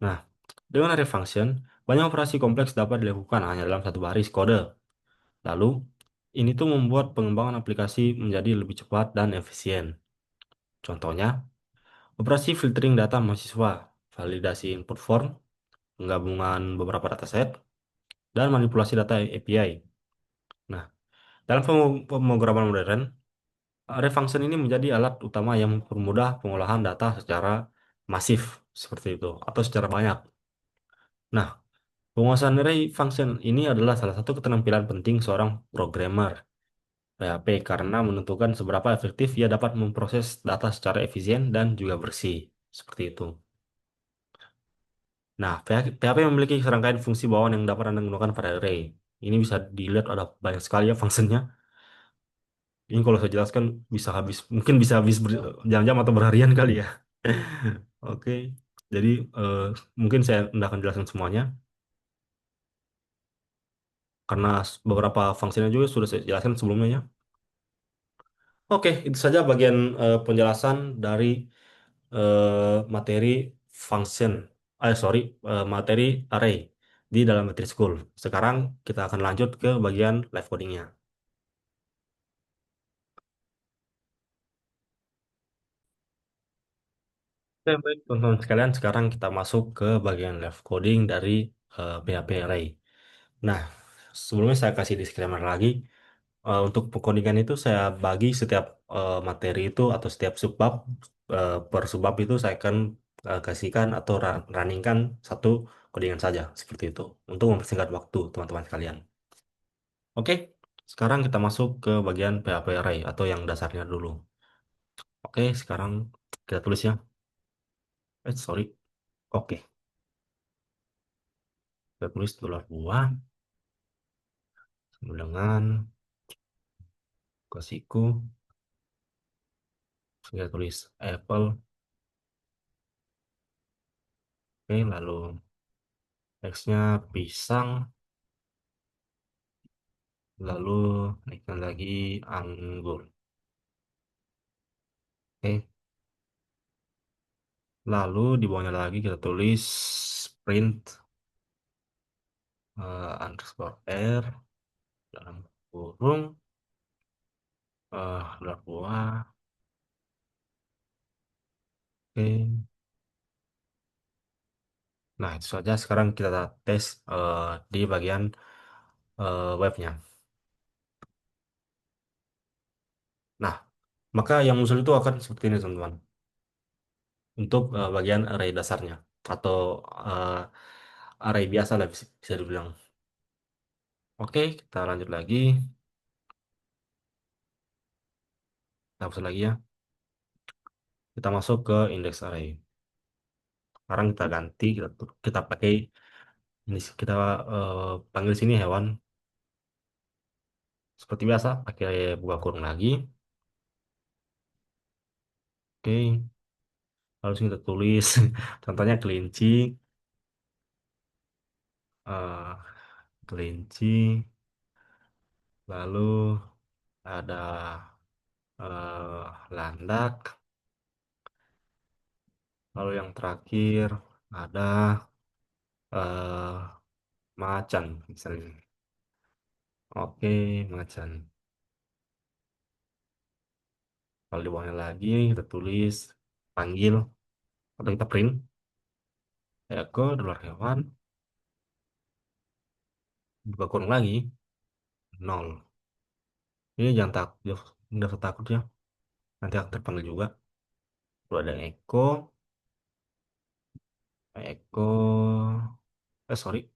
Nah, dengan array function, banyak operasi kompleks dapat dilakukan hanya dalam satu baris kode. Lalu, ini tuh membuat pengembangan aplikasi menjadi lebih cepat dan efisien. Contohnya, operasi filtering data mahasiswa, validasi input form, penggabungan beberapa dataset, dan manipulasi data API. Nah, dalam pemrograman modern, array function ini menjadi alat utama yang mempermudah pengolahan data secara masif, seperti itu, atau secara banyak. Nah, penguasaan array function ini adalah salah satu keterampilan penting seorang programmer PHP karena menentukan seberapa efektif ia dapat memproses data secara efisien dan juga bersih. Seperti itu. Nah, PHP memiliki serangkaian fungsi bawaan yang dapat Anda gunakan pada array. Ini bisa dilihat ada banyak sekali ya fungsinya. Ini kalau saya jelaskan bisa habis, mungkin bisa habis jam-jam atau berharian kali ya. Oke, jadi eh, mungkin saya tidak akan jelaskan semuanya karena beberapa fungsinya juga sudah saya jelaskan sebelumnya ya. Oke, itu saja bagian penjelasan dari materi function, sorry, materi array di dalam materi school. Sekarang kita akan lanjut ke bagian live codingnya. Oke, baik, teman-teman sekalian, sekarang kita masuk ke bagian live coding dari PHP Array. Nah, sebelumnya saya kasih disclaimer lagi. Untuk pengkodingan itu saya bagi setiap materi itu atau setiap subbab, per subbab itu saya akan kasihkan atau runningkan satu codingan saja, seperti itu, untuk mempersingkat waktu teman-teman sekalian. Oke, sekarang kita masuk ke bagian PHP Array atau yang dasarnya dulu. Oke, sekarang kita tulis ya. Sorry. Oke, kita tulis dolar buah sama dengan kasihku. Kita tulis apple. Oke, lalu X-nya pisang. Lalu naikkan lagi anggur. Oke, lalu di bawahnya lagi kita tulis print underscore r dalam kurung gelar buah. Oke, nah itu saja. Sekarang kita tes di bagian webnya. Nah, maka yang muncul itu akan seperti ini teman-teman. Untuk bagian array dasarnya atau eh, array biasa lah bisa dibilang. Oke, kita lanjut lagi. Kita hapus lagi ya. Kita masuk ke index array. Sekarang kita ganti, kita pakai ini, kita panggil sini hewan seperti biasa, pakai buka kurung lagi. Oke, lalu sini kita tulis contohnya kelinci, eh, kelinci, lalu ada landak, lalu yang terakhir ada eh, macan misalnya. Oke, macan. Kalau di bawahnya lagi kita tulis panggil atau kita print eko dolar hewan buka kurung lagi nol. Ini jangan takut, jangan usah takut ya. Nanti akan terpanggil juga. Lalu ada Eko, Eko, sorry,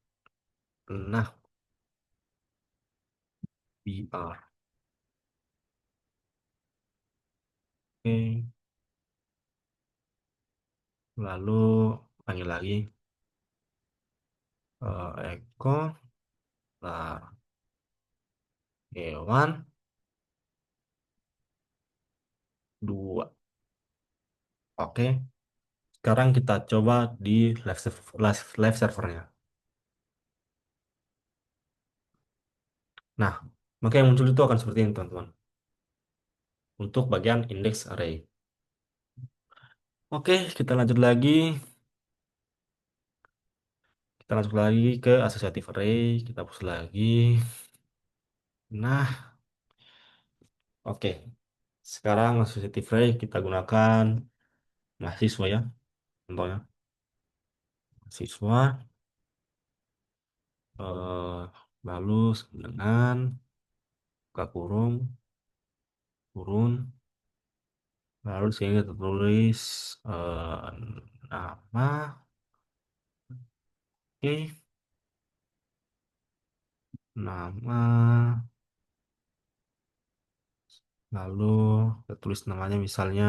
nah, BR. Oke, lalu panggil lagi Eko, lah, hewan, dua. Oke, sekarang kita coba di live servernya. Nah, maka yang muncul itu akan seperti ini, teman-teman. Untuk bagian index array. Oke, kita lanjut lagi. Kita masuk lagi ke associative array. Kita hapus lagi. Nah, oke. Sekarang associative array kita gunakan mahasiswa ya. Contohnya mahasiswa. eh, Lalu dengan buka kurung, kurun. Lalu di sini kita tulis nama. Oke, nama. Lalu kita tulis namanya misalnya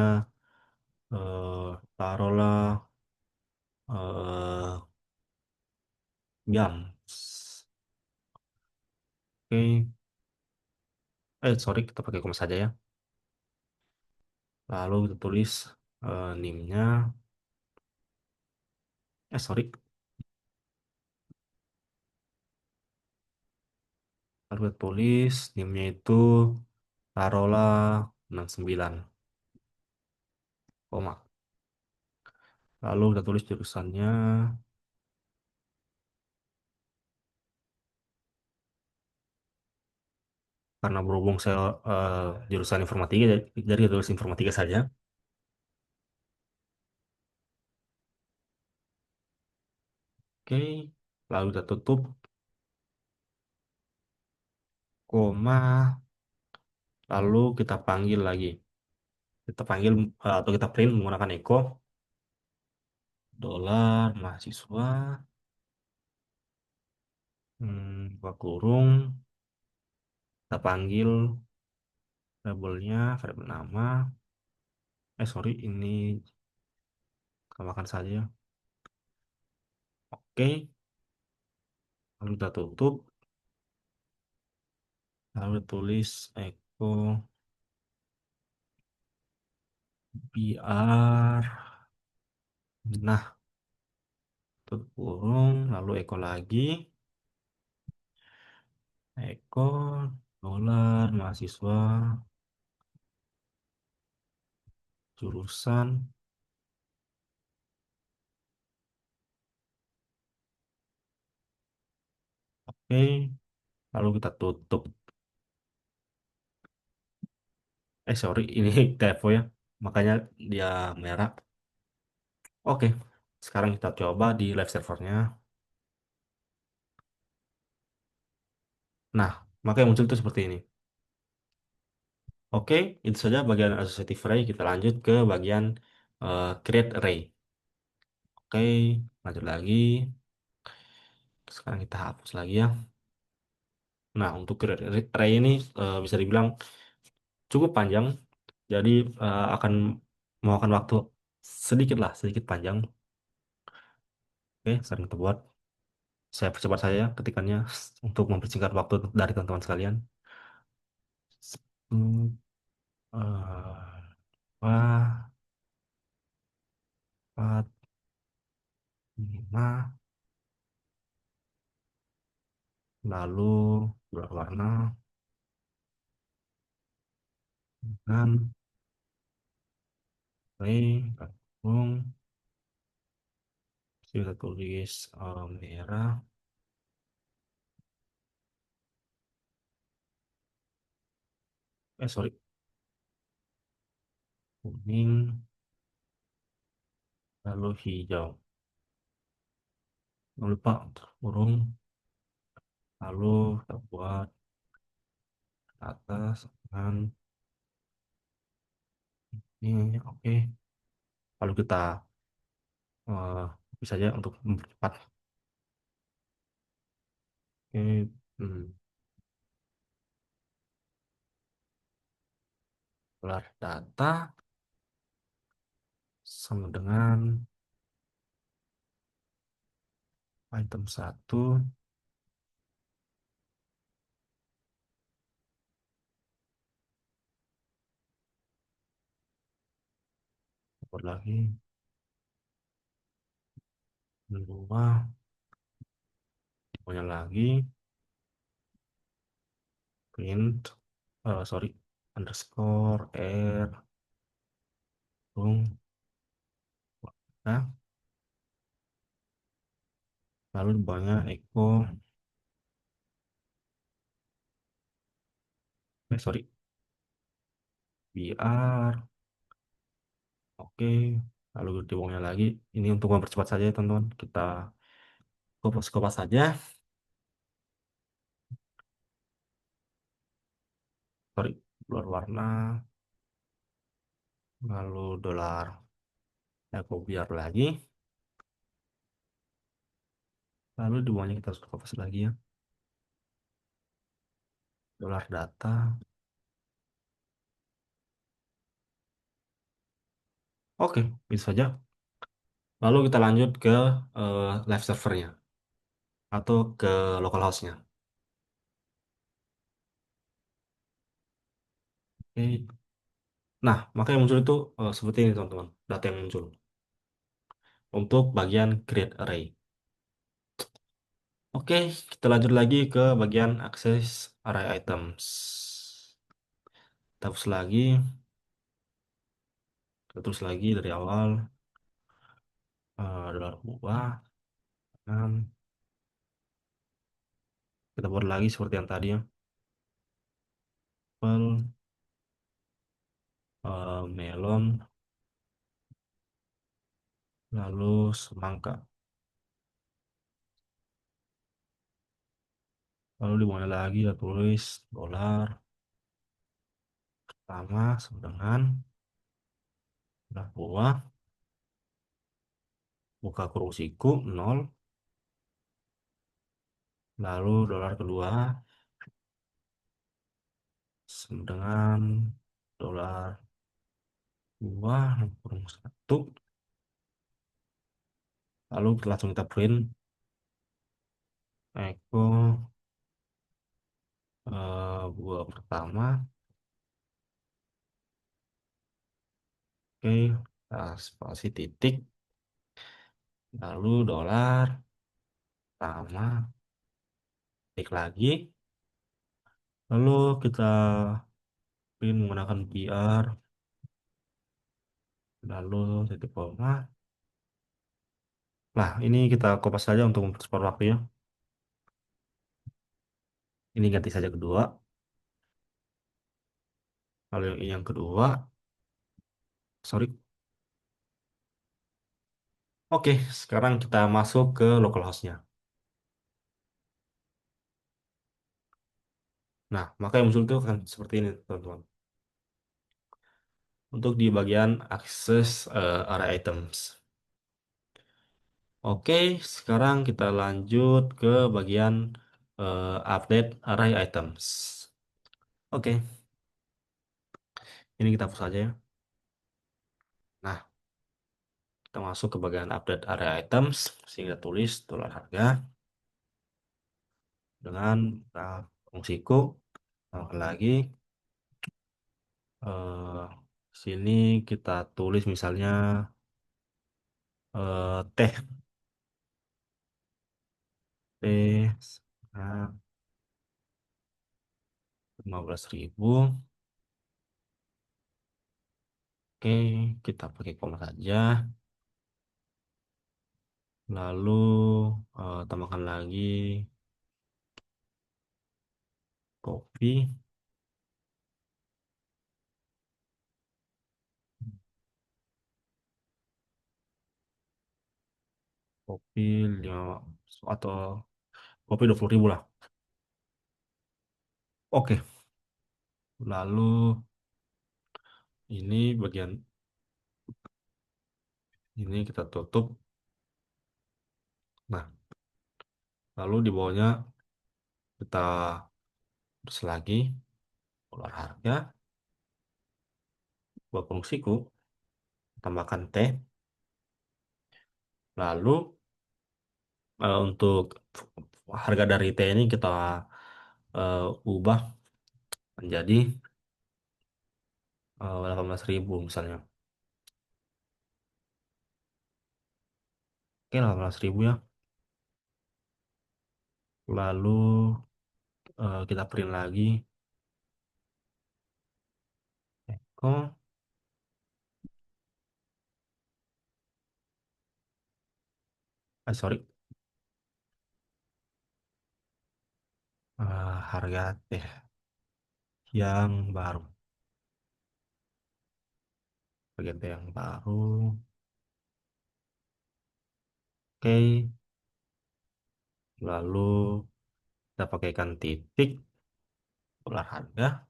taruhlah eh, jam. Oke, Sorry, kita pakai koma saja ya. Lalu kita tulis NIM-nya. Sorry. Lalu kita tulis NIM-nya itu taruhlah 69, koma. Lalu kita tulis jurusannya. Karena berhubung saya jurusan informatika, jadi kita tulis informatika saja. Oke. Lalu kita tutup, koma. Lalu kita panggil lagi. Kita panggil atau kita print menggunakan echo dolar mahasiswa, buka kurung, kita panggil variabel nama. Sorry, ini tambahkan saja. Oke, lalu kita tutup, lalu tulis echo biar. Nah, tutup kurung, lalu echo lagi, echo dolar mahasiswa jurusan. Oke, lalu kita tutup. Sorry, ini typo ya, makanya dia merah. Oke, sekarang kita coba di live servernya. Nah, maka yang muncul itu seperti ini. Oke, itu saja bagian associative array. Kita lanjut ke bagian create array. Oke, lanjut lagi. Sekarang kita hapus lagi ya. Nah, untuk create array ini bisa dibilang cukup panjang. Jadi akan memakan waktu sedikit lah, sedikit panjang. Oke, sekarang kita buat. Saya percepat saja ketikannya untuk mempersingkat waktu dari teman-teman sekalian. Hmm, wah, 4, 5, lalu berwarna dengan play, gabung, kita tulis merah, sorry, kuning, lalu hijau. Jangan lupa untuk kurung, lalu kita buat atas dengan ini, oke. Lalu kita eh, bisa aja untuk mempercepat. Oke, hmm, gelar data sama dengan item satu, apa lagi, dua, pokoknya lagi, print, sorry, underscore, r, bung, nah, lalu di bawahnya echo, sorry, br, oke, lalu di bawahnya lagi, ini untuk mempercepat saja ya teman-teman, kita kopas-kopas saja, sorry, keluar warna, lalu dolar, echo biar lagi, lalu di bawahnya kita harus kopas lagi ya, dolar data, oke, bisa saja. Lalu kita lanjut ke live servernya atau ke localhost-nya. Oke. Nah, maka yang muncul itu seperti ini teman-teman, data yang muncul untuk bagian create array. Oke, kita lanjut lagi ke bagian akses array items. Kita hapus lagi, kita terus lagi dari awal, dolar buah, dan kita buat lagi seperti yang tadi ya, apel, melon, lalu semangka. Lalu di mana lagi kita tulis dolar pertama sama dengan dolar buah, buka kurung siku 0, lalu dolar kedua sama dengan dolar buah, kurung satu, lalu langsung kita print echo buah pertama. Oke, kita spasi titik, lalu dolar pertama, titik lagi, lalu kita print menggunakan PR, lalu titik koma. Nah, ini kita kopas saja untuk mempercepat waktunya. Ini ganti saja kedua. Lalu yang kedua, sorry. Oke, sekarang kita masuk ke localhost-nya. Nah, maka yang muncul itu akan seperti ini, teman-teman. Untuk di bagian akses array items. Oke, sekarang kita lanjut ke bagian update array items. Oke, ini kita hapus saja ya. Nah, kita masuk ke bagian update array items, sehingga tulis dolar harga dengan fungsiku. Tambahkan lagi, sini kita tulis misalnya teh, teh, nah, 15.000. Oke, kita pakai koma saja. Lalu tambahkan lagi kopi. Kopi 5 atau kopi 20.000 lah. Oke, lalu ini bagian ini kita tutup. Nah, lalu di bawahnya kita tulis lagi dolar harga, buat fungsiku, tambahkan teh. Lalu untuk harga dari teh ini kita ubah menjadi 18.000 misalnya. Oke, 18.000 ya. Lalu kita print lagi. Kok, sorry. Harga teh yang baru. Harga teh yang baru. Oke, lalu kita pakaikan titik dolar harga.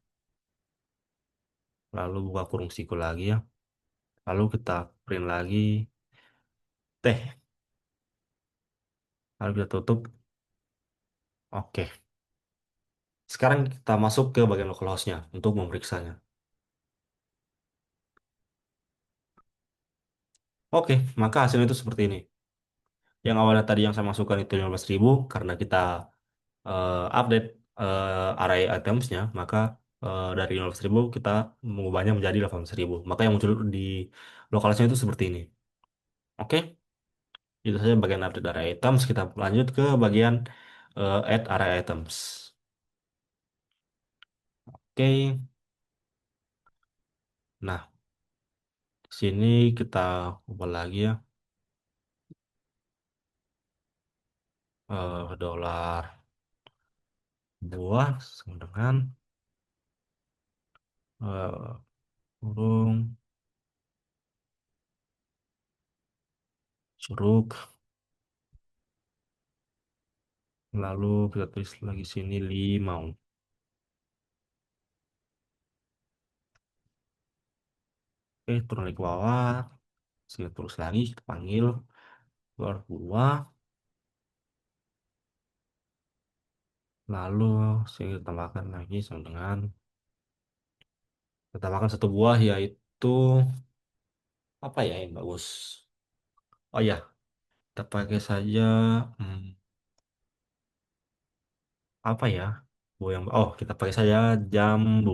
Lalu buka kurung siku lagi ya. Lalu kita print lagi teh. Lalu kita tutup. Oke. Sekarang kita masuk ke bagian localhost-nya untuk memeriksanya. Oke, maka hasilnya itu seperti ini. Yang awalnya tadi yang saya masukkan itu 15.000 karena kita update array itemsnya, maka dari 15.000 kita mengubahnya menjadi 18.000. Maka yang muncul di lokalnya itu seperti ini. Oke, itu saja bagian update area items. Kita lanjut ke bagian add area items. Oke, nah di sini kita ubah lagi ya, dolar buah sama dengan eh, burung curug. Lalu kita tulis lagi sini limau. Oke, turun lagi ke bawah. Sini terus lagi kita panggil dolar buah. Lalu sini kita tambahkan lagi sama dengan kita tambahkan satu buah yaitu apa ya yang bagus? Oh ya, kita pakai saja hmm, apa ya? Buah yang oh kita pakai saja jambu.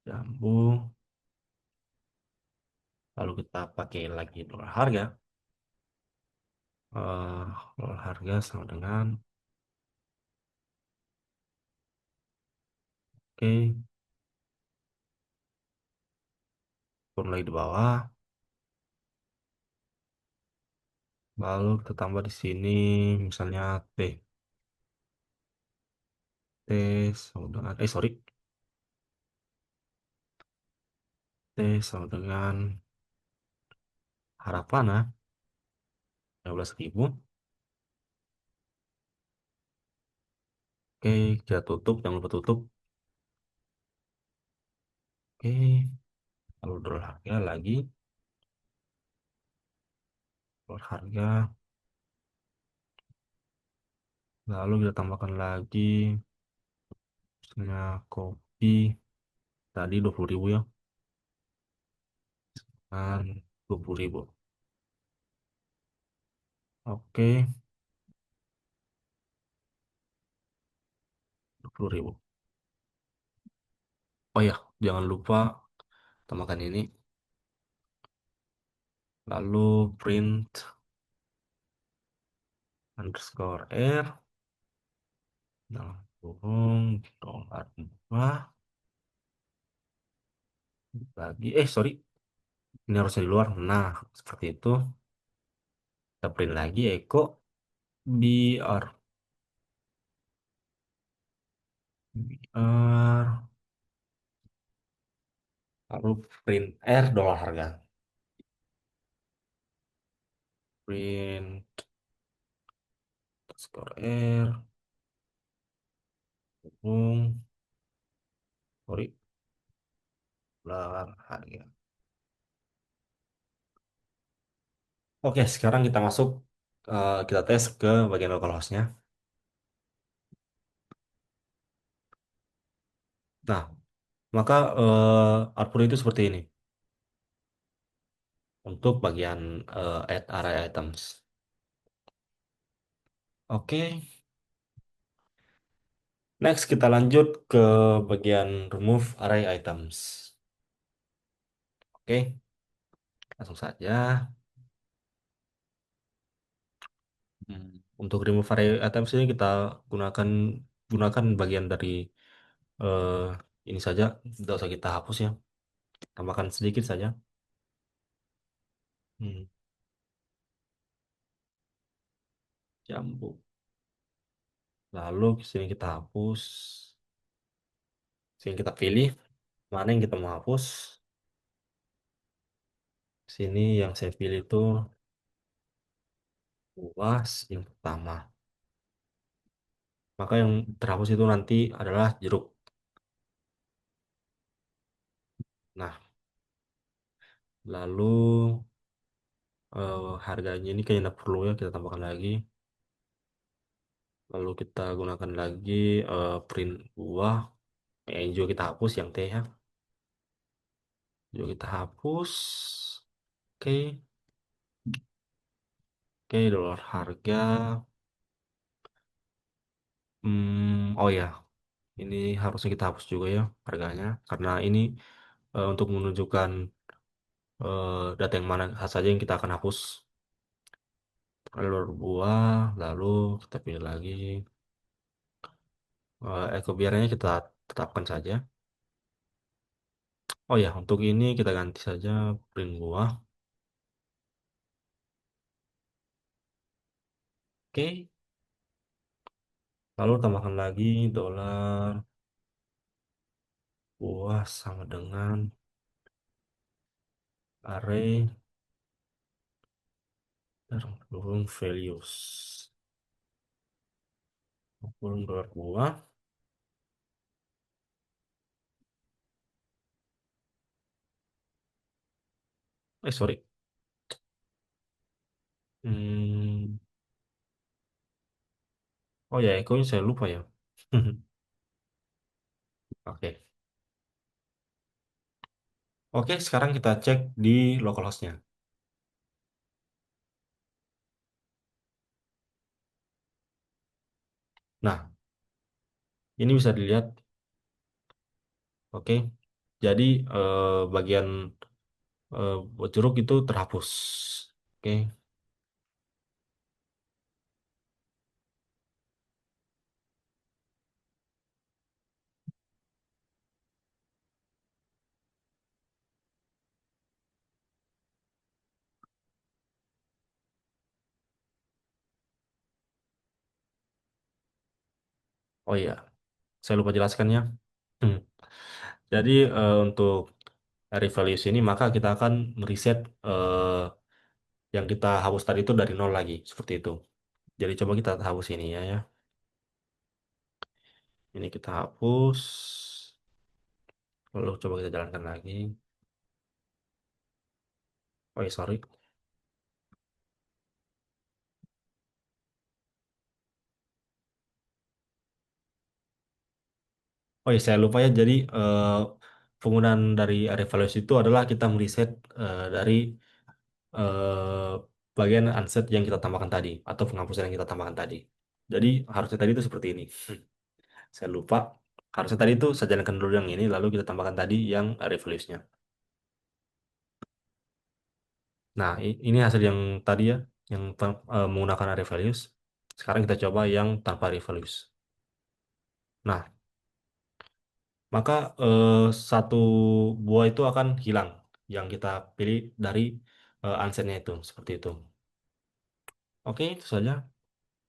Jambu. Lalu kita pakai lagi dolar harga. eh Dolar harga sama dengan oke, turun lagi di bawah. Lalu kita tambah di sini misalnya T. T sama dengan sorry. T sama dengan harapan 15.000. Oke, kita tutup, jangan lupa tutup. Oke, lalu dolar harga lagi, dolar harga. Lalu kita tambahkan lagi, misalnya kopi, tadi 20.000 ya, kan 20.000. Oke, 20.000. Oh ya, jangan lupa tambahkan ini. Lalu print underscore R, nah, burung, dolar murah, lagi, sorry, ini harusnya di luar. Nah, seperti itu. Kita print lagi Eko BR. BR. Lalu print R dolar harga. Print skor R. Burung. Sorry. Dolar harga. Oke, sekarang kita masuk. Kita tes ke bagian localhost-nya. Nah, maka output itu seperti ini. Untuk bagian add array items. Oke, next kita lanjut ke bagian remove array items. Oke, langsung saja. Hmm, Untuk remove array items ini kita gunakan gunakan bagian dari eh, ini saja, tidak usah kita hapus ya. Tambahkan sedikit saja. Hmm, Jambu. Lalu sini kita hapus. Sini kita pilih mana yang kita mau hapus. Sini yang saya pilih itu luas yang pertama. Maka yang terhapus itu nanti adalah jeruk. Nah, lalu harganya ini kayaknya tidak perlu ya, kita tambahkan lagi. Lalu kita gunakan lagi print buah. Yang hijau kita hapus, yang T ya. Hijau kita hapus. Oke, oke, dolar harga. Oh ya, Ini harusnya kita hapus juga ya harganya, karena ini untuk menunjukkan data yang mana saja yang kita akan hapus. Lalu buah, lalu kita pilih lagi. Ekobiarnya kita tetapkan saja. Oh ya, untuk ini kita ganti saja print buah. Oke, lalu tambahkan lagi dolar buah sama dengan array dan kurung values. Kurung dolar buah. Sorry. Hmm, oh ya, ekonya saya lupa ya. Oke. Oke, sekarang kita cek di localhost-nya. Nah, ini bisa dilihat. Oke. Jadi bagian buat jeruk itu terhapus. Oke. Oh iya, saya lupa jelaskannya. Hmm. Jadi untuk array values ini maka kita akan mereset yang kita hapus tadi itu dari nol lagi, seperti itu. Jadi coba kita hapus ini ya. Ini kita hapus. Lalu coba kita jalankan lagi. Oh ya, sorry. Oh ya, saya lupa ya. Jadi penggunaan dari array values itu adalah kita mereset dari eh, bagian unset yang kita tambahkan tadi atau penghapusan yang kita tambahkan tadi. Jadi harusnya tadi itu seperti ini. Saya lupa. Harusnya tadi itu saya jalankan dulu yang ini, lalu kita tambahkan tadi yang array values-nya. Nah, ini hasil yang tadi ya, yang menggunakan array values. Sekarang kita coba yang tanpa array values. Nah, maka satu buah itu akan hilang yang kita pilih dari unsetnya itu, seperti itu. Oke, itu saja.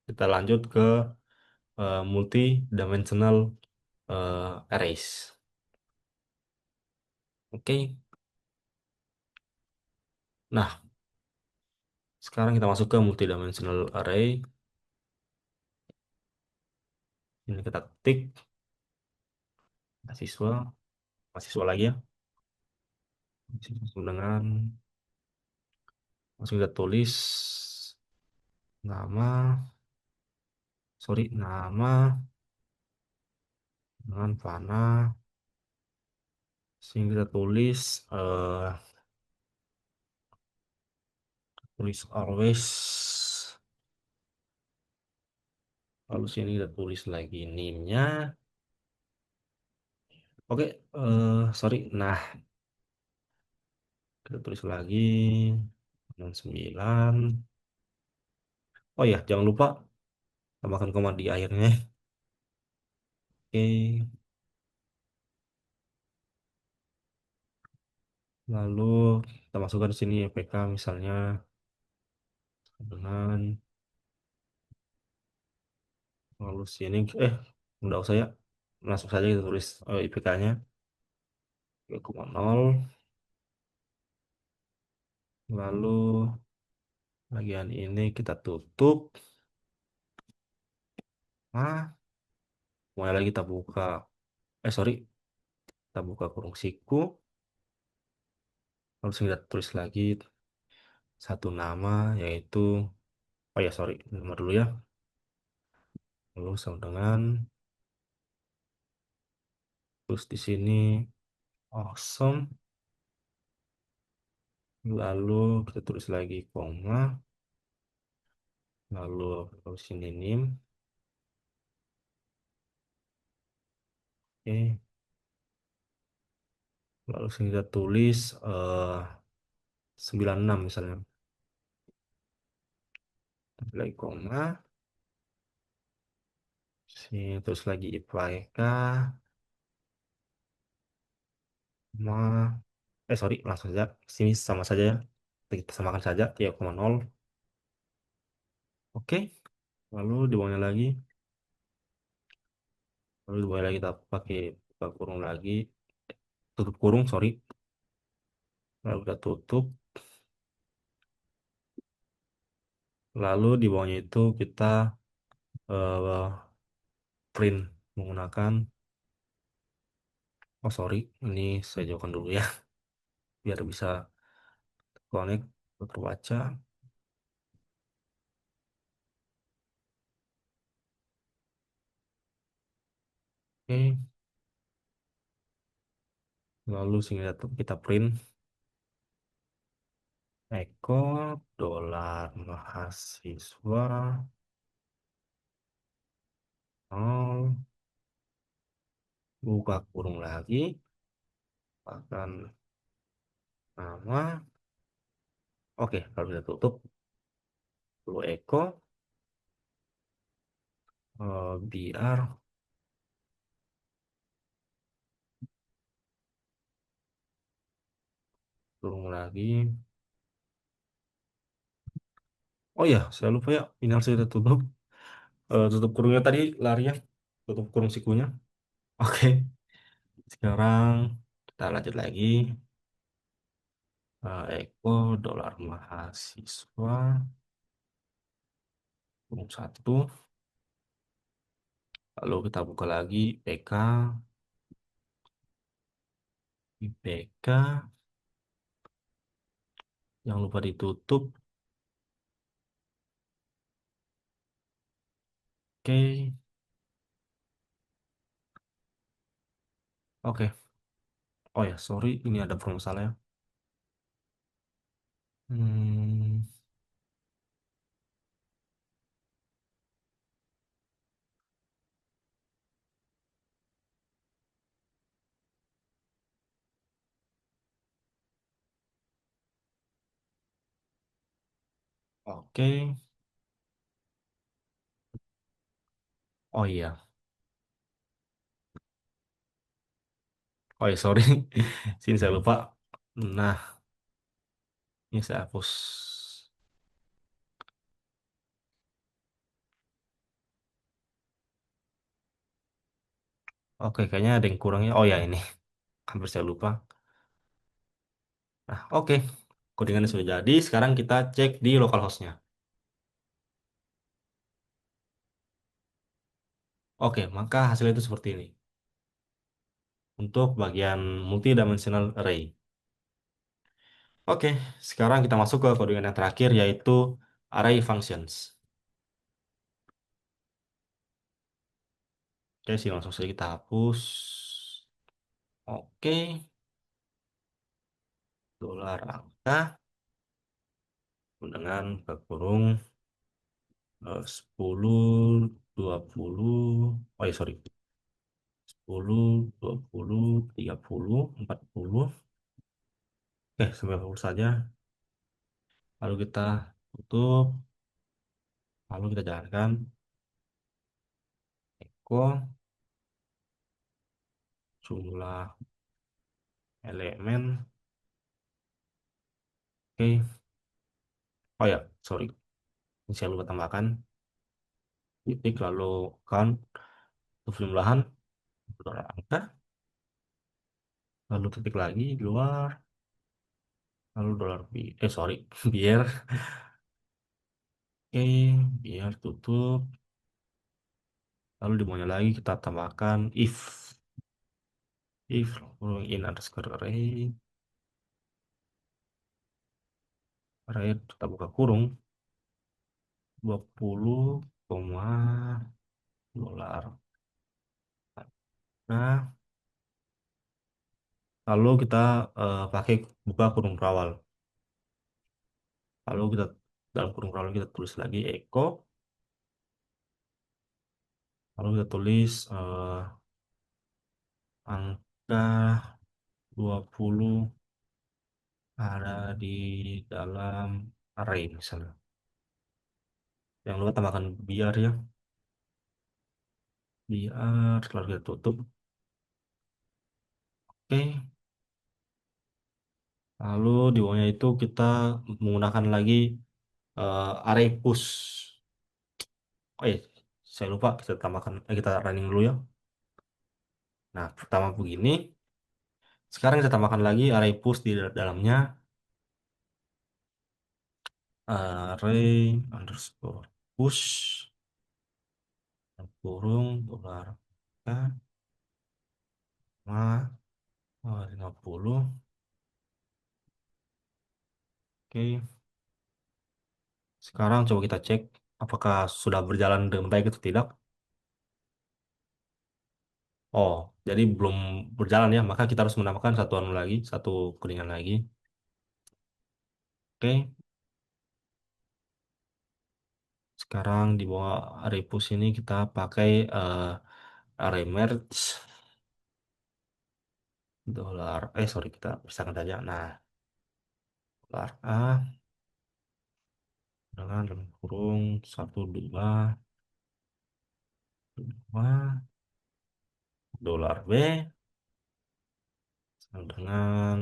Kita lanjut ke multi dimensional arrays. Oke. Nah, sekarang kita masuk ke multi dimensional array. Ini kita ketik mahasiswa, mahasiswa lagi ya. Mahasiswa dengan langsung kita tulis nama, sorry, nama dengan panah. Sehingga kita tulis tulis always. Lalu sini kita tulis lagi name-nya. Oke, sorry. Nah, kita tulis lagi 9. Oh ya, jangan lupa tambahkan koma di akhirnya. Oke, lalu kita masukkan di sini APK misalnya dengan lalu sini enggak usah ya. Langsung saja kita tulis IPK-nya 3,0. Lalu bagian ini kita tutup. Nah, mulai lagi kita buka. Sorry, kita buka kurung siku. Lalu kita tulis lagi satu nama yaitu, oh ya sorry, nama dulu ya. Lalu sama dengan, terus di sini awesome. Lalu kita tulis lagi koma. Lalu sini name. Oke, lalu kita tulis 96 misalnya. Lagi koma, sini terus lagi IPK, ma, sorry, langsung saja. Sini sama saja ya. Kita samakan saja 3,0. Oke, lalu di bawahnya lagi, lalu di bawahnya lagi kita pakai buka kurung lagi, tutup kurung, sorry. Lalu kita tutup, lalu di bawahnya itu kita eh, print menggunakan, oh sorry, ini saya jauhkan dulu ya, biar bisa connect, terbaca. Oke, lalu sini kita print Eko dolar mahasiswa nol, buka kurung lagi, akan nama. Oke, kalau kita tutup, lalu Eko biar kurung lagi. Oh ya, saya lupa ya, ini harus kita tutup. Tutup kurungnya tadi lari ya, tutup kurung sikunya. Oke, sekarang kita lanjut lagi. Eko dolar mahasiswa kurung satu. Lalu kita buka lagi PK, IPK, yang lupa ditutup. Oke, oke. Oh ya, sorry, ini ada permasalahan. Hmm, oke. Oh iya, oh ya, sorry. Sini saya lupa. Nah, ini saya hapus. Oke, kayaknya ada yang kurangnya. Oh ya, ini. Hampir saya lupa. Nah, oke. Codingannya sudah jadi. Sekarang kita cek di localhostnya. Oke, maka hasilnya itu seperti ini. Untuk bagian multidimensional array. Oke, sekarang kita masuk ke codingan yang terakhir, yaitu array functions. Oke, sih langsung saja kita hapus. Oke, dolar angka dengan kurung 10, 20, oh ya sorry, 10, 20, 30, 40. Oke, sampai 40 saja. Lalu kita tutup, lalu kita jalankan echo jumlah elemen. Oke, oh ya, sorry, ini saya lupa tambahkan titik lalu count untuk jumlahan dolar angka, lalu titik lagi di luar, lalu dolar sorry, biar, oke, biar tutup. Lalu di bawahnya lagi kita tambahkan if in underscore array kita buka kurung 20, koma dolar. Nah, lalu kita pakai buka kurung rawal. Lalu kita dalam kurung rawal kita tulis lagi echo. Lalu kita tulis angka 20 ada di dalam array misalnya. Yang luar tambahkan biar ya, biar lalu kita tutup. Oke, lalu di bawahnya itu kita menggunakan lagi array push. Oh iya, saya lupa kita tambahkan, kita running dulu ya. Nah, pertama begini. Sekarang kita tambahkan lagi array push di dalamnya. Array underscore push kurung dolar K sama 50. Oke, sekarang coba kita cek apakah sudah berjalan dengan baik atau tidak. Oh, jadi belum berjalan ya, maka kita harus menambahkan satu anu lagi, satu codingan lagi. Oke, sekarang di bawah array push ini kita pakai array merge dolar, sorry kita pisahkan saja. Nah, dolar A dengan dalam kurung 12 dolar B sama dengan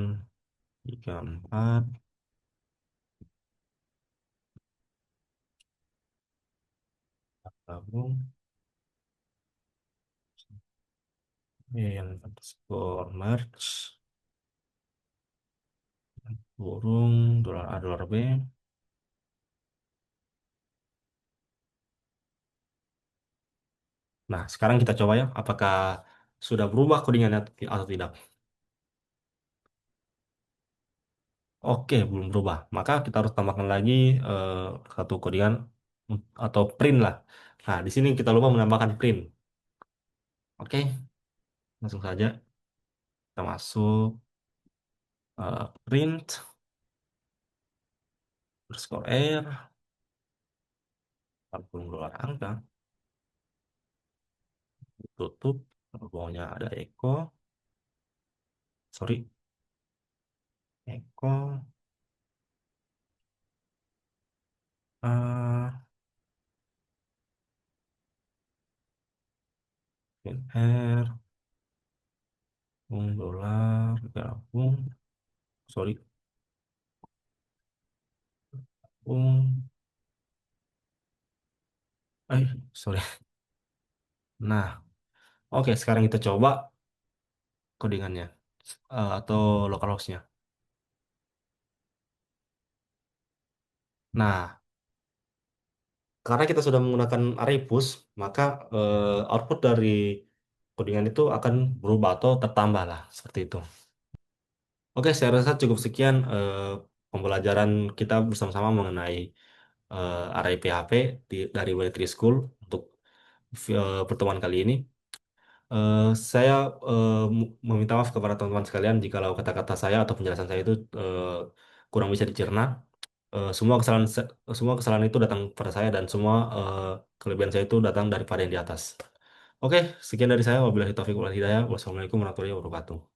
34 gabung yang underscore merge kurung dolar A dolar B. Nah, sekarang kita coba ya, apakah sudah berubah codingannya atau tidak. Oke, belum berubah. Maka kita harus tambahkan lagi eh, satu codingan atau print lah. Nah, di sini kita lupa menambahkan print. Oke, langsung saja kita masuk print underscore r 40 dolar angka, tutup, bawahnya ada echo, sorry, echo, eh R, dolar, gabung, sorry, gabung, sorry. Nah, oke, sekarang kita coba codingannya atau localhost-nya. Nah, karena kita sudah menggunakan array push, maka output dari codingan itu akan berubah atau tertambah lah, seperti itu. Oke, saya rasa cukup sekian pembelajaran kita bersama-sama mengenai array PHP dari Way3 School untuk pertemuan kali ini. Eh, saya meminta maaf kepada teman-teman sekalian jikalau kata-kata saya atau penjelasan saya itu kurang bisa dicerna. Semua kesalahan itu datang pada saya dan semua kelebihan saya itu datang daripada yang di atas. Oke, sekian dari saya. Wabillahi taufiq wal hidayah. Wassalamualaikum warahmatullahi wabarakatuh.